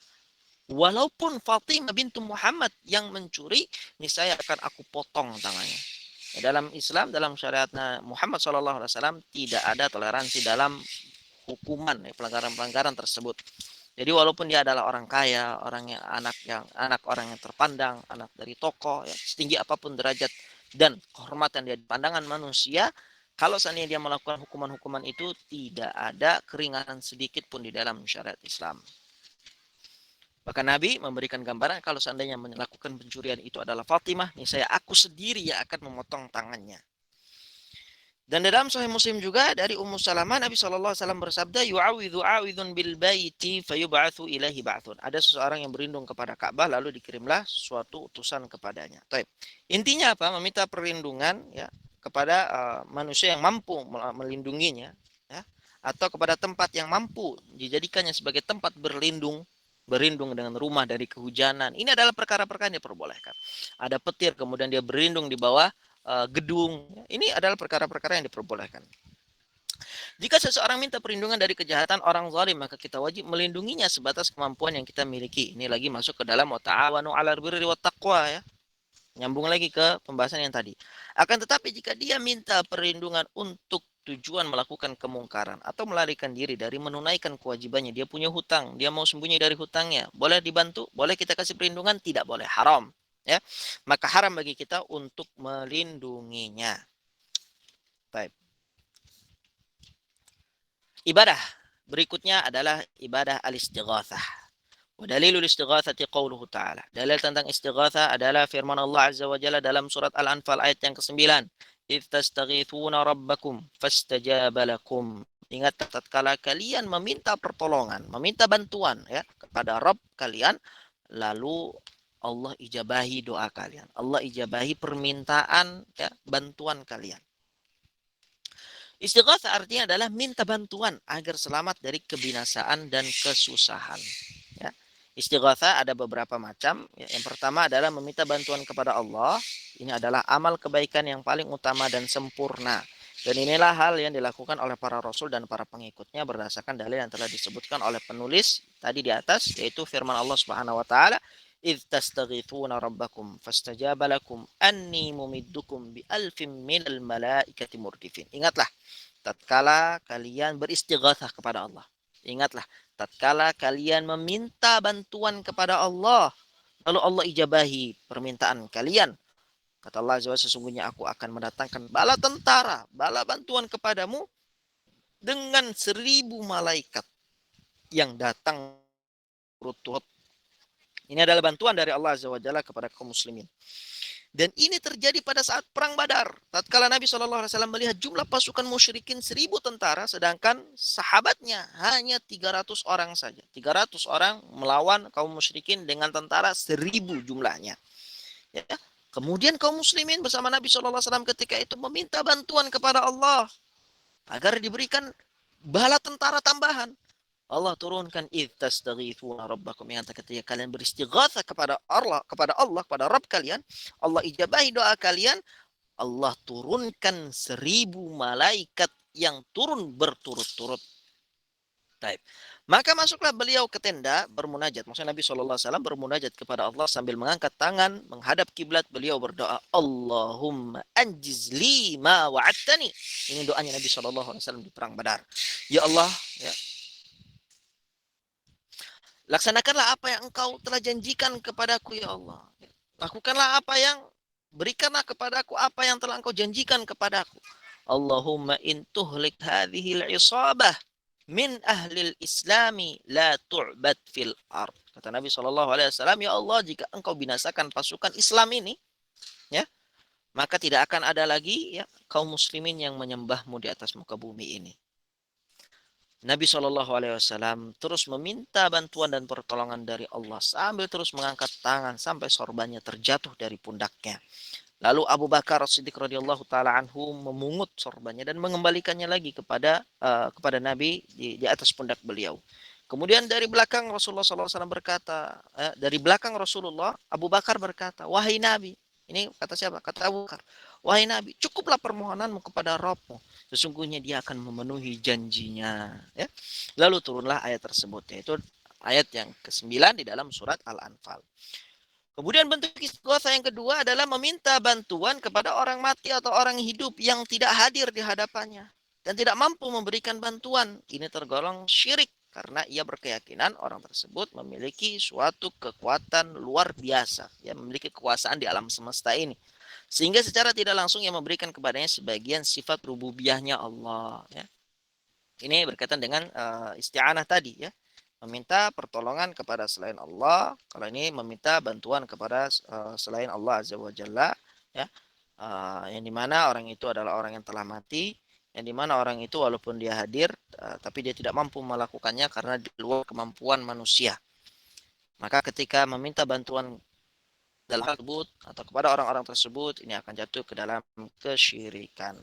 Walaupun Fatimah bintu Muhammad yang mencuri, niscaya akan aku potong tangannya. Dalam Islam, dalam syariat Muhammad SAW, tidak ada toleransi dalam hukuman, ya, pelanggaran-pelanggaran tersebut. Jadi walaupun dia adalah orang kaya, anak orang yang terpandang, anak dari tokoh, ya, setinggi apapun derajat dan kehormatan dia di pandangan manusia, kalau seandainya dia melakukan hukuman-hukuman itu, tidak ada keringanan sedikit pun di dalam syariat Islam. Bahkan Nabi memberikan gambaran kalau seandainya melakukan pencurian itu adalah Fatimah, niscaya aku sendiri yang akan memotong tangannya. Dan dalam Sahih Muslim juga dari Ummu Salamah, Nabi SAW bersabda, yu'awidhu a'widhun bil baiti fayub'athu ilahi ba'thun. Ada seseorang yang berlindung kepada Ka'bah, lalu dikirimlah suatu utusan kepadanya. Taib. Intinya apa? Meminta perlindungan, ya, kepada manusia yang mampu melindunginya, ya, atau kepada tempat yang mampu dijadikannya sebagai tempat berlindung dengan rumah dari kehujanan. Ini adalah perkara-perkara yang diperbolehkan. Ada petir, kemudian dia berlindung di bawah gedung. Ini adalah perkara-perkara yang diperbolehkan. Jika seseorang minta perlindungan dari kejahatan orang zalim, maka kita wajib melindunginya sebatas kemampuan yang kita miliki. Ini lagi masuk ke dalam wa ta'awanu 'alal birri wat taqwa, ya. Nyambung lagi ke pembahasan yang tadi. Akan tetapi jika dia minta perlindungan untuk tujuan melakukan kemungkaran atau melarikan diri dari menunaikan kewajibannya, dia punya hutang, dia mau sembunyi dari hutangnya, boleh dibantu, boleh kita kasih perlindungan, tidak boleh, haram. Ya, maka haram bagi kita untuk melindunginya. Baik. Ibadah berikutnya adalah ibadah al-istighatsah. Dalilul istighatsati qauluhu ta'ala. Dalil tentang istighatsah adalah firman Allah Azza wa Jalla dalam surat Al-Anfal ayat yang ke-9. "Idz tastaghithuna rabbakum fastajaba lakum." Ingat tatkala kalian meminta pertolongan, meminta bantuan ya kepada Rabb kalian, lalu Allah ijabahi doa kalian. Allah ijabahi permintaan ya, bantuan kalian. Istighatsah artinya adalah minta bantuan agar selamat dari kebinasaan dan kesusahan. Ya. Istighatsah ada beberapa macam. Ya, yang pertama adalah meminta bantuan kepada Allah. Ini adalah amal kebaikan yang paling utama dan sempurna. Dan inilah hal yang dilakukan oleh para rasul dan para pengikutnya berdasarkan dalil yang telah disebutkan oleh penulis tadi di atas, yaitu firman Allah Subhanahu wa taala, "Idz tastaghithuna rabbakum fastajaba lakum anni mumiddukum bi alfin minal malaikati murdifin." Ingatlah tatkala kalian beristighatsah kepada Allah. Ingatlah, tatkala kalian meminta bantuan kepada Allah, lalu Allah ijabahi permintaan kalian. Kata Allah Azza wa Jalla, sesungguhnya aku akan mendatangkan bala tentara, bala bantuan kepadamu dengan 1.000 malaikat yang datang turut-turut. Ini adalah bantuan dari Allah Azza wa Jalla kepada kaum muslimin. Dan ini terjadi pada saat perang Badar. Tatkala Nabi SAW melihat jumlah pasukan musyrikin 1.000 tentara, sedangkan sahabatnya hanya 300 orang saja. 300 orang melawan kaum musyrikin dengan tentara 1.000 jumlahnya. Ya. Kemudian kaum muslimin bersama Nabi SAW ketika itu meminta bantuan kepada Allah agar diberikan bala tentara tambahan. Allah turunkan idzastaghithuna rabbakum, yang ketika kalian beristighatsah kepada Allah, kepada Rabb kalian, Allah ijabahi doa kalian, Allah turunkan 1.000 malaikat yang turun berturut-turut. Baik. Maka masuklah beliau ke tenda bermunajat. Maksudnya Nabi SAW bermunajat kepada Allah sambil mengangkat tangan menghadap kiblat. Beliau berdoa, Allahumma anjiz li ma wa'adtani. Ini doanya Nabi SAW di perang Badar. Ya Allah, ya, laksanakanlah apa yang engkau telah janjikan kepadaku ya Allah. Lakukanlah apa yang, berikanlah kepadaku apa yang telah engkau janjikan kepadaku. Allahumma in tuhlik hadhil isabah min ahlil islami la tu'bad fil ard. Kata Nabi SAW, ya Allah, jika engkau binasakan pasukan Islam ini, ya, maka tidak akan ada lagi ya kaum muslimin yang menyembahmu di atas muka bumi ini. Nabi SAW terus meminta bantuan dan pertolongan dari Allah sambil terus mengangkat tangan sampai sorbannya terjatuh dari pundaknya. Lalu Abu Bakar As-Siddiq radhiyallahu taala anhu memungut sorbannya dan mengembalikannya lagi kepada Nabi di atas pundak beliau. Kemudian dari belakang Rasulullah SAW berkata, dari belakang Rasulullah, Abu Bakar berkata, wahai Nabi, ini kata siapa? Kata Abu Bakar, wahai Nabi, cukuplah permohonanmu kepada Rabbmu. Sesungguhnya dia akan memenuhi janjinya. Ya. Lalu turunlah ayat tersebut, yaitu ayat yang ke-9 di dalam surat Al-Anfal. Kemudian bentuk istighatsah yang kedua adalah meminta bantuan kepada orang mati atau orang hidup yang tidak hadir di hadapannya dan tidak mampu memberikan bantuan. Ini tergolong syirik karena ia berkeyakinan orang tersebut memiliki suatu kekuatan luar biasa, ya, memiliki kekuasaan di alam semesta ini. Sehingga secara tidak langsung ia memberikan kepadanya sebagian sifat rububiyahnya Allah. Ya. Ini berkaitan dengan isti'anah tadi, ya, meminta pertolongan kepada selain Allah. Kalau ini meminta bantuan kepada selain Allah Azza wa Jalla, ya, yang dimana orang itu adalah orang yang telah mati, yang dimana orang itu walaupun dia hadir, tapi dia tidak mampu melakukannya karena di luar kemampuan manusia. Maka ketika meminta bantuan dalam hal tersebut atau kepada orang-orang tersebut, ini akan jatuh ke dalam kesyirikan.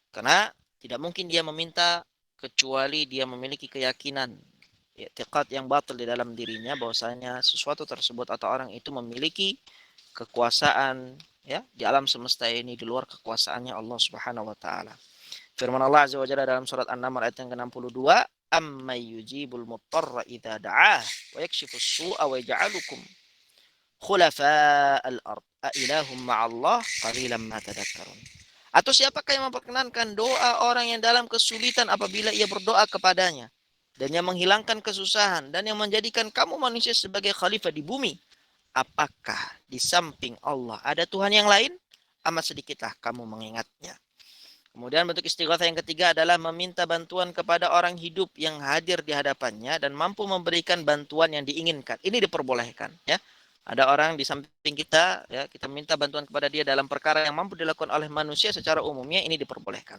Karena tidak mungkin dia meminta kecuali dia memiliki keyakinan, i'tiqad yang batil di dalam dirinya bahwasanya sesuatu tersebut atau orang itu memiliki kekuasaan, ya, di alam semesta ini di luar kekuasaannya Allah Subhanahu wa taala. Firman Allah Azza wa Jalla dalam surat An-Naml ayat yang ke-62, "Amman yujibul muttarra idza da'ah wa yakshifus su'a wa yaj'alukum khulafa'al ard a ilahum ma'allah qalilan ma tadhakkarun. Atau siapakah yang memperkenankan doa orang yang dalam kesulitan apabila ia berdoa kepadanya, dan yang menghilangkan kesusahan, dan yang menjadikan kamu manusia sebagai khalifah di bumi? Apakah di samping Allah ada Tuhan yang lain? Amat sedikitlah kamu mengingatnya. Kemudian bentuk istighatsah yang ketiga adalah meminta bantuan kepada orang hidup yang hadir di hadapannya dan mampu memberikan bantuan yang diinginkan. Ini diperbolehkan, ya. Ada orang di samping kita, ya, kita minta bantuan kepada dia dalam perkara yang mampu dilakukan oleh manusia secara umumnya, ini diperbolehkan.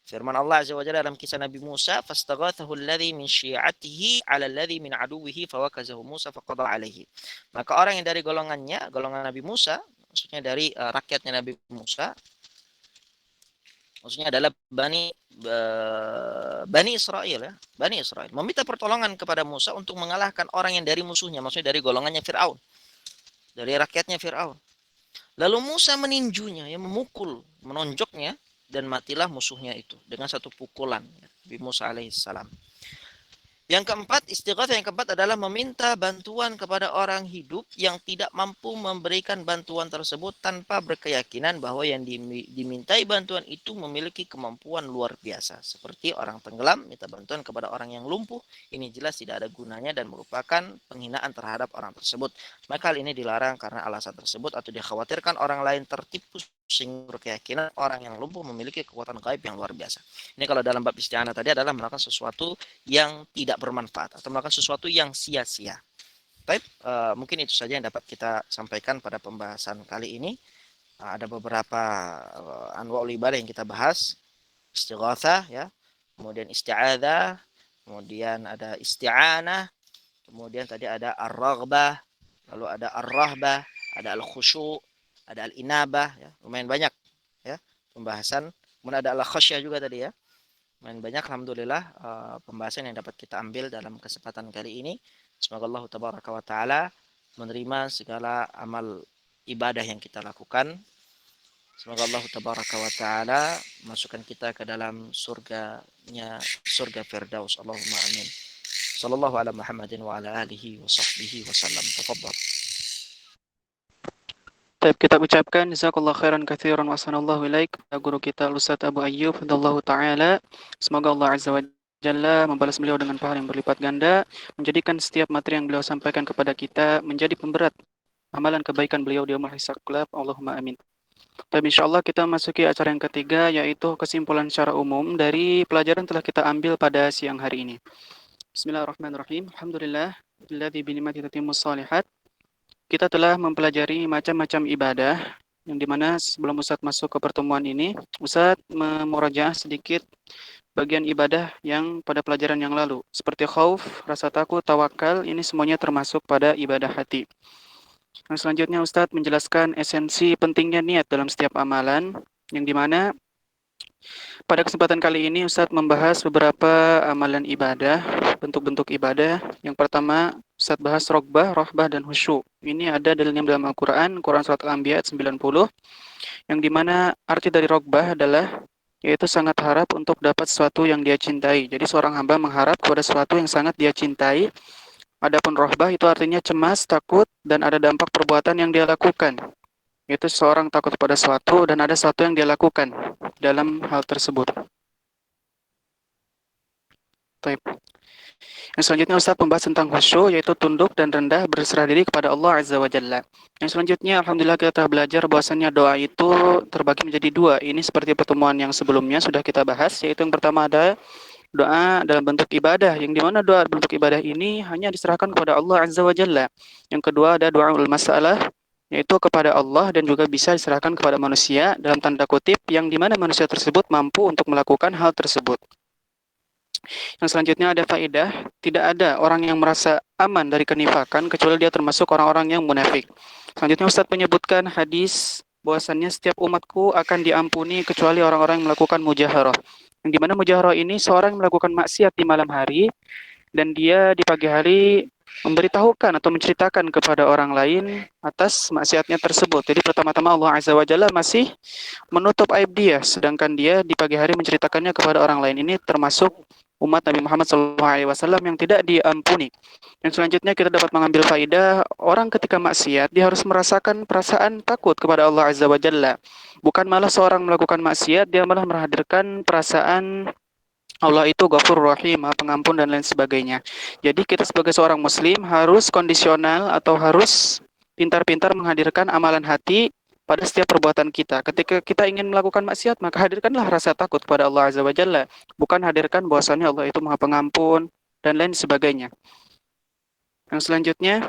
Firman Allah Azza wa Jalla dalam kisah Nabi Musa, "Fastaghathahu alladhi min syi'atihi 'ala alladhi min 'aduwwihi fawakazahu Musa faqada 'alaihi." Maka orang yang dari golongannya, golongan Nabi Musa, maksudnya dari rakyatnya Nabi Musa, maksudnya adalah Bani Israel, ya, Bani Israel meminta pertolongan kepada Musa untuk mengalahkan orang yang dari musuhnya, maksudnya dari golongannya Fir'aun, dari rakyatnya Fir'aun. Lalu Musa meninjunya, ya, memukul, menonjoknya, dan matilah musuhnya itu dengan satu pukulan, ya, Nabi Musa alaihissalam. Yang keempat, istighatsah yang keempat adalah meminta bantuan kepada orang hidup yang tidak mampu memberikan bantuan tersebut tanpa berkeyakinan bahwa yang dimintai bantuan itu memiliki kemampuan luar biasa. Seperti orang tenggelam minta bantuan kepada orang yang lumpuh, ini jelas tidak ada gunanya dan merupakan penghinaan terhadap orang tersebut. Maka hal ini dilarang karena alasan tersebut atau dikhawatirkan orang lain tertipu sehingga berkeyakinan orang yang lumpuh memiliki kekuatan gaib yang luar biasa. Ini kalau dalam bab isti'anah tadi adalah melakukan sesuatu yang tidak bermanfaat atau melakukan sesuatu yang sia-sia. Baik, mungkin itu saja yang dapat kita sampaikan pada pembahasan kali ini. Ada beberapa anwa'ul ibadah yang kita bahas, istighatsah, ya, kemudian isti'adzah, kemudian ada isti'anah, kemudian tadi ada ar-raghbah, lalu ada ar-rahbah, ada al-khusyu', ada al-inabah, ya, lumayan banyak, ya, pembahasan. Kemudian ada al-khasyah juga tadi, ya. Lumayan banyak, alhamdulillah, pembahasan yang dapat kita ambil dalam kesempatan kali ini. Semoga Allah tabaraka wa taala menerima segala amal ibadah yang kita lakukan. Semoga Allah tabaraka wa taala masukkan kita ke dalam surganya, surga Firdaus. Allahumma amin. Sallallahu ala Muhammadin wa ala alihi wa sahbihi wa sallam. Tafadhal. Baik, kita ucapkan jazakallahu khairan katsiran wa sanallahu ilaik kepada guru kita Ustaz Abu Ayyub radhiyallahu taala. Semoga Allah azza wa jalla membalas beliau dengan pahala yang berlipat ganda, menjadikan setiap materi yang beliau sampaikan kepada kita menjadi pemberat amalan kebaikan beliau di yaumul hisab kelak. Allahumma amin. Dan insyaallah kita masuki acara yang ketiga, yaitu kesimpulan secara umum dari pelajaran telah kita ambil pada siang hari ini. Bismillahirrahmanirrahim. Alhamdulillah alladzi bi ni'matihi tatimmus shalihat. Kita telah mempelajari macam-macam ibadah, yang dimana sebelum Ustadz masuk ke pertemuan ini, Ustadz memurajaah sedikit bagian ibadah yang pada pelajaran yang lalu. Seperti khauf, rasa takut, tawakal, ini semuanya termasuk pada ibadah hati. Yang selanjutnya Ustadz menjelaskan esensi pentingnya niat dalam setiap amalan, yang dimana pada kesempatan kali ini Ustadz membahas beberapa amalan ibadah, bentuk-bentuk ibadah. Yang pertama Ustadz bahas rogbah, rohbah, dan khusyuk. Ini ada dalilnya dalam Al-Quran, Quran Surat Al-Anbiya ayat 90, yang dimana arti dari rogbah adalah yaitu sangat harap untuk dapat sesuatu yang dia cintai. Jadi seorang hamba mengharap kepada sesuatu yang sangat dia cintai. Adapun rohbah itu artinya cemas, takut, dan ada dampak perbuatan yang dia lakukan. Yaitu seorang takut pada sesuatu dan ada sesuatu yang dia lakukan dalam hal tersebut. Baik. Yang selanjutnya Ustaz membahas tentang khusyuk, yaitu tunduk dan rendah berserah diri kepada Allah Azza wa Jalla. Yang selanjutnya alhamdulillah kita telah belajar bahwasannya doa itu terbagi menjadi dua. Ini seperti pertemuan yang sebelumnya sudah kita bahas, yaitu yang pertama ada doa dalam bentuk ibadah, yang dimana doa bentuk ibadah ini hanya diserahkan kepada Allah Azza wa Jalla. Yang kedua ada doa masalah, yaitu kepada Allah dan juga bisa diserahkan kepada manusia dalam tanda kutip, yang dimana manusia tersebut mampu untuk melakukan hal tersebut. Yang selanjutnya ada faedah, tidak ada orang yang merasa aman dari kenifakan kecuali dia termasuk orang-orang yang munafik. Selanjutnya Ustaz menyebutkan hadis bahwasannya setiap umatku akan diampuni kecuali orang-orang yang melakukan mujaharah. Yang dimana mujaharah ini seorang yang melakukan maksiat di malam hari dan dia di pagi hari memberitahukan atau menceritakan kepada orang lain atas maksiatnya tersebut. Jadi pertama-tama Allah Azza wa Jalla masih menutup aib dia, sedangkan dia di pagi hari menceritakannya kepada orang lain. Ini termasuk umat Nabi Muhammad SAW yang tidak diampuni. Yang selanjutnya kita dapat mengambil faidah, orang ketika maksiat dia harus merasakan perasaan takut kepada Allah Azza wa Jalla. Bukan malah seorang melakukan maksiat dia malah menghadirkan perasaan Allah itu Ghafurur Rahim, Maha Pengampun dan lain sebagainya. Jadi kita sebagai seorang muslim harus kondisional atau harus pintar-pintar menghadirkan amalan hati pada setiap perbuatan kita. Ketika kita ingin melakukan maksiat, maka hadirkanlah rasa takut kepada Allah Azza wa Jalla. Bukan hadirkan bahwasannya Allah itu Maha Pengampun dan lain sebagainya. Yang selanjutnya,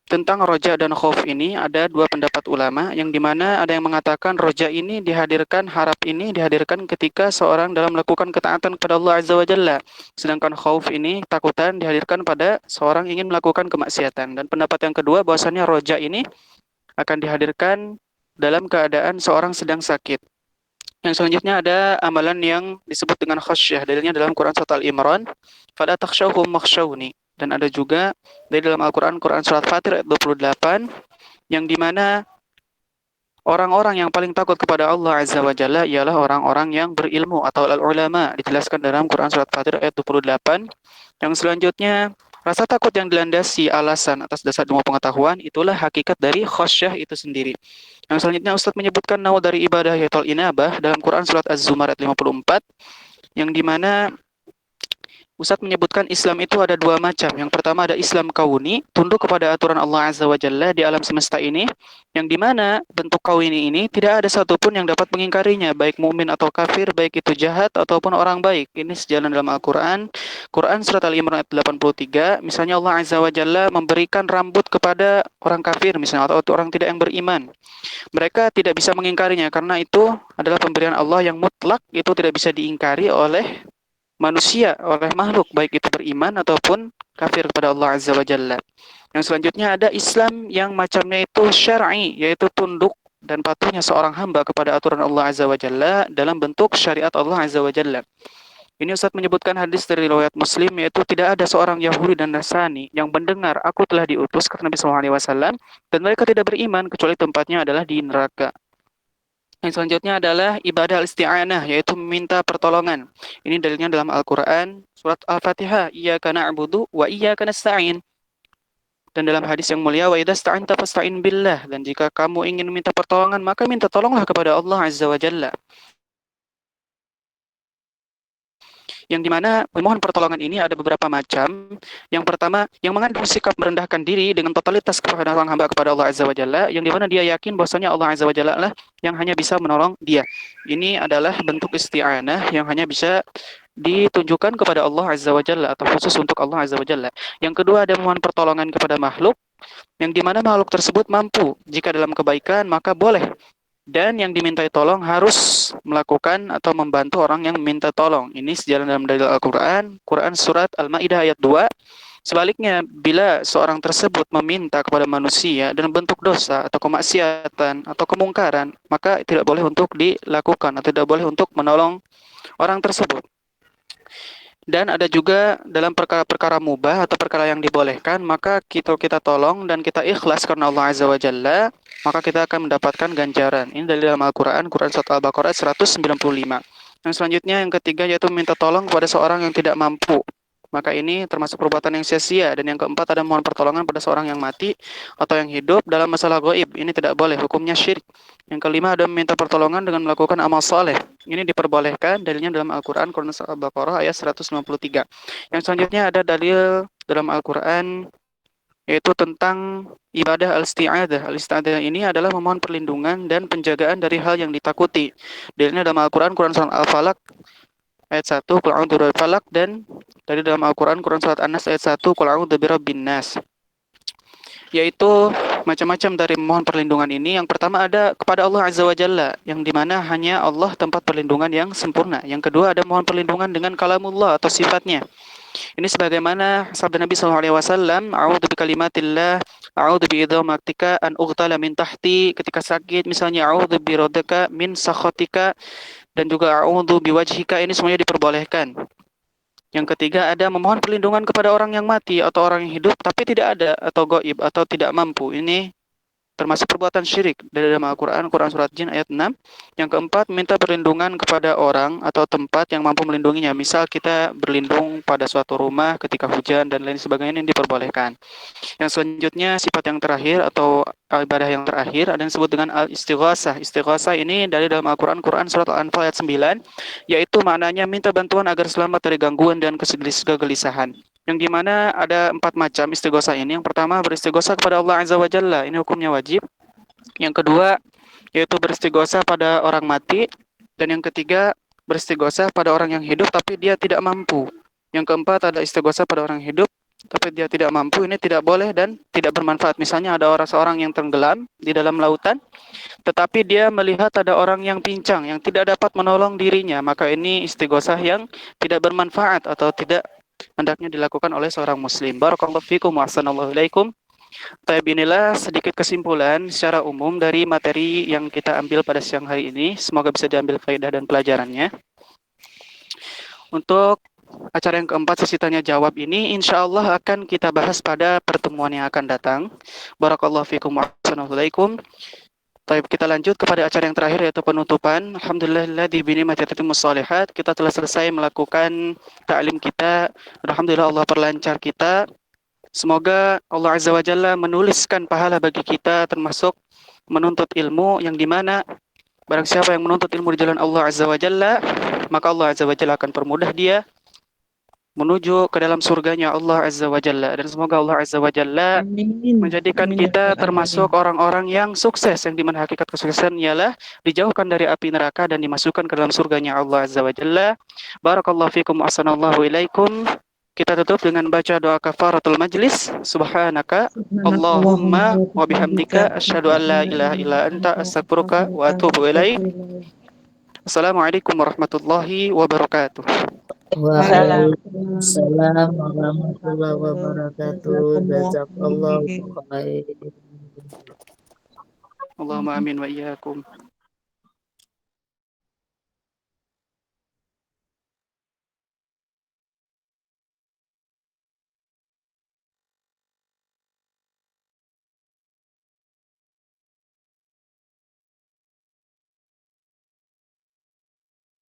tentang roja dan khauf ini ada dua pendapat ulama yang dimana ada yang mengatakan roja ini dihadirkan, harap ini dihadirkan ketika seorang dalam melakukan ketaatan kepada Allah Azza wa Jalla. Sedangkan khauf ini, takutan dihadirkan pada seorang ingin melakukan kemaksiatan. Dan pendapat yang kedua bahwasannya roja ini akan dihadirkan dalam keadaan seorang sedang sakit. Yang selanjutnya ada amalan yang disebut dengan khasyah. Dalilnya dalam Quran surat Al-Imran, "Fala takhshawhum makhshawni." Dan ada juga dari dalam Al-Quran, Quran Surat Fatir ayat 28, yang dimana orang-orang yang paling takut kepada Allah Azza wa Jalla ialah orang-orang yang berilmu atau al-ulama. Dijelaskan dalam Quran Surat Fatir ayat 28. Yang selanjutnya, rasa takut yang dilandasi alasan atas dasar ilmu pengetahuan, itulah hakikat dari khasyah itu sendiri. Yang selanjutnya, Ustaz menyebutkan nawa dari ibadah yaitu inabah dalam Quran Surat Az-Zumar ayat 54, yang dimana Ustadz menyebutkan Islam itu ada dua macam. Yang pertama ada Islam kauni, tunduk kepada aturan Allah Azza wa Jalla di alam semesta ini, yang dimana bentuk kauni ini tidak ada satupun yang dapat mengingkarinya, baik mukmin atau kafir, baik itu jahat ataupun orang baik. Ini sejalan dalam Al-Quran. Quran Surat Al-Imran ayat 83, misalnya Allah Azza wa Jalla memberikan rambut kepada orang kafir misalnya, atau orang tidak yang beriman. Mereka tidak bisa mengingkarinya, karena itu adalah pemberian Allah yang mutlak, itu tidak bisa diingkari oleh manusia, oleh makhluk, baik itu beriman ataupun kafir kepada Allah Azza wa Jalla. Yang selanjutnya ada Islam yang macamnya itu syar'i, yaitu tunduk dan patuhnya seorang hamba kepada aturan Allah Azza wa Jalla dalam bentuk syariat Allah Azza wa Jalla. Ini Ustaz menyebutkan hadis dari riwayat Muslim, yaitu tidak ada seorang Yahudi dan Nasrani yang mendengar aku telah diutus kata Nabi SAW dan mereka tidak beriman kecuali tempatnya adalah di neraka. Yang selanjutnya adalah ibadah al-isti'anah, yaitu meminta pertolongan. Ini dalilnya dalam Al-Quran, surat Al-Fatihah, Iyyaka na'budu wa iyyaka nasta'in. Dan dalam hadis yang mulia, wa idza sta'anta fasta'in billah. Dan jika kamu ingin minta pertolongan, maka minta tolonglah kepada Allah Azza wa Jalla. Yang dimana memohon pertolongan ini ada beberapa macam. Yang pertama, yang mengandung sikap merendahkan diri dengan totalitas kepada orang hamba kepada Allah Azza wa Jalla, yang dimana dia yakin bahwasanya Allah Azza wa Jalla lah yang hanya bisa menolong dia. Ini adalah bentuk isti'anah yang hanya bisa ditunjukkan kepada Allah Azza wa Jalla atau khusus untuk Allah Azza wa Jalla. Yang kedua ada memohon pertolongan kepada makhluk, yang dimana makhluk tersebut mampu jika dalam kebaikan maka boleh, dan yang dimintai tolong harus melakukan atau membantu orang yang minta tolong. Ini sejalan dalam dalil Al-Quran, Quran Surat Al-Ma'idah ayat 2. Sebaliknya, bila seorang tersebut meminta kepada manusia dalam bentuk dosa atau kemaksiatan atau kemungkaran, maka tidak boleh untuk dilakukan atau tidak boleh untuk menolong orang tersebut. Dan ada juga dalam perkara-perkara mubah atau perkara yang dibolehkan, maka kita tolong dan kita ikhlas karena Allah Azza wa Jalla, maka kita akan mendapatkan ganjaran. Ini dari dalam Al-Quran, Quran Surat Al-Baqarah 195. Yang selanjutnya, yang ketiga, yaitu minta tolong kepada seorang yang tidak mampu. Maka ini termasuk perbuatan yang sia-sia. Dan yang keempat ada mohon pertolongan pada seorang yang mati atau yang hidup dalam masalah gaib. Ini tidak boleh, hukumnya syirik. Yang kelima ada meminta pertolongan dengan melakukan amal soleh. Ini diperbolehkan, dalilnya dalam Al-Quran, Quran Al-Baqarah ayat 193. Yang selanjutnya ada dalil dalam Al-Quran, yaitu tentang ibadah al-isti'adah. Al-isti'adah ini adalah memohon perlindungan dan penjagaan dari hal yang ditakuti. Dalilnya dalam Al-Quran, Quran Surat Al-Falaq ayat 1, Qul a'udzu birabbil falaq, dan dari dalam Al-Quran, Quran Surat An-Nas ayat 1, Qul a'udzu birabbin nas. Yaitu macam-macam dari mohon perlindungan ini. Yang pertama ada kepada Allah Azza wa Jalla, yang dimana hanya Allah tempat perlindungan yang sempurna. Yang kedua ada mohon perlindungan dengan kalamullah atau sifatnya. Ini sebagaimana sabda Nabi SAW, a'udzu bikalimatillah, a'udzu bi'idzamatika an ughtala min tahti, ketika sakit misalnya a'udzu biradaka min sakhatika, dan juga a'udzu biwajhika. Ini semuanya diperbolehkan. Yang ketiga ada memohon perlindungan kepada orang yang mati atau orang yang hidup tapi tidak ada atau gaib atau tidak mampu. Ini termasuk perbuatan syirik dari dalam Al-Quran, Quran Surat Jin ayat 6. Yang keempat, minta perlindungan kepada orang atau tempat yang mampu melindunginya. Misal kita berlindung pada suatu rumah ketika hujan dan lain sebagainya, ini diperbolehkan. Yang selanjutnya sifat yang terakhir atau ibadah yang terakhir ada yang disebut dengan al-istighasah. Istighasah ini dari dalam Al-Quran, Quran Surat Al-Anfal ayat 9, yaitu maknanya minta bantuan agar selamat dari gangguan dan kegelisahan. Yang dimana ada 4 macam istighosah ini. Yang pertama beristighosah kepada Allah Azza wa Jalla, ini hukumnya wajib. Yang kedua yaitu beristighosah pada orang mati. Dan yang ketiga beristighosah pada orang yang hidup tapi dia tidak mampu. Yang keempat ada istighosah pada orang hidup tapi dia tidak mampu, ini tidak boleh dan tidak bermanfaat. Misalnya ada seorang yang tenggelam di dalam lautan tetapi dia melihat ada orang yang pincang yang tidak dapat menolong dirinya, maka ini istighosah yang tidak bermanfaat atau tidak hendaknya dilakukan oleh seorang muslim. Barakallahu fikum wa ahsanallahu ilaikum. Taib, inilah sedikit kesimpulan secara umum dari materi yang kita ambil pada siang hari ini. Semoga bisa diambil faedah dan pelajarannya. Untuk acara yang keempat, sesi tanya jawab ini insya Allah akan kita bahas pada pertemuan yang akan datang. Barakallahu fikum wa ahsanallahu ilaikum. Baik, kita lanjut kepada acara yang terakhir yaitu penutupan. Alhamdulillahilladzi bi ni'matihi tatimmus shalihat. Kita telah selesai melakukan ta'lim kita. Alhamdulillah Allah perlancar kita. Semoga Allah Azza wa Jalla menuliskan pahala bagi kita termasuk menuntut ilmu yang dimana barang siapa yang menuntut ilmu di jalan Allah Azza wa Jalla, maka Allah Azza wa Jalla akan permudah dia menuju ke dalam surganya Allah Azza wa Jalla. Dan semoga Allah Azza wa Jalla menjadikan kita termasuk orang-orang yang sukses, yang dimana hakikat kesuksesan ialah dijauhkan dari api neraka dan dimasukkan ke dalam surganya Allah Azza wa Jalla. Barakallahu fikum wa ahsanallahu ilaikum. Kita tutup dengan baca doa kafaratul majlis. Subhanaka Allahumma wa bihamdika asyhadu an la ilaha illa anta astaghfiruka wa atubu ilaik. Assalamualaikum warahmatullahi wabarakatuh. Waalaikumsalam warahmatullahi wabarakatuh. Jazakallahu khair. Allahumma amin wa iyyakum.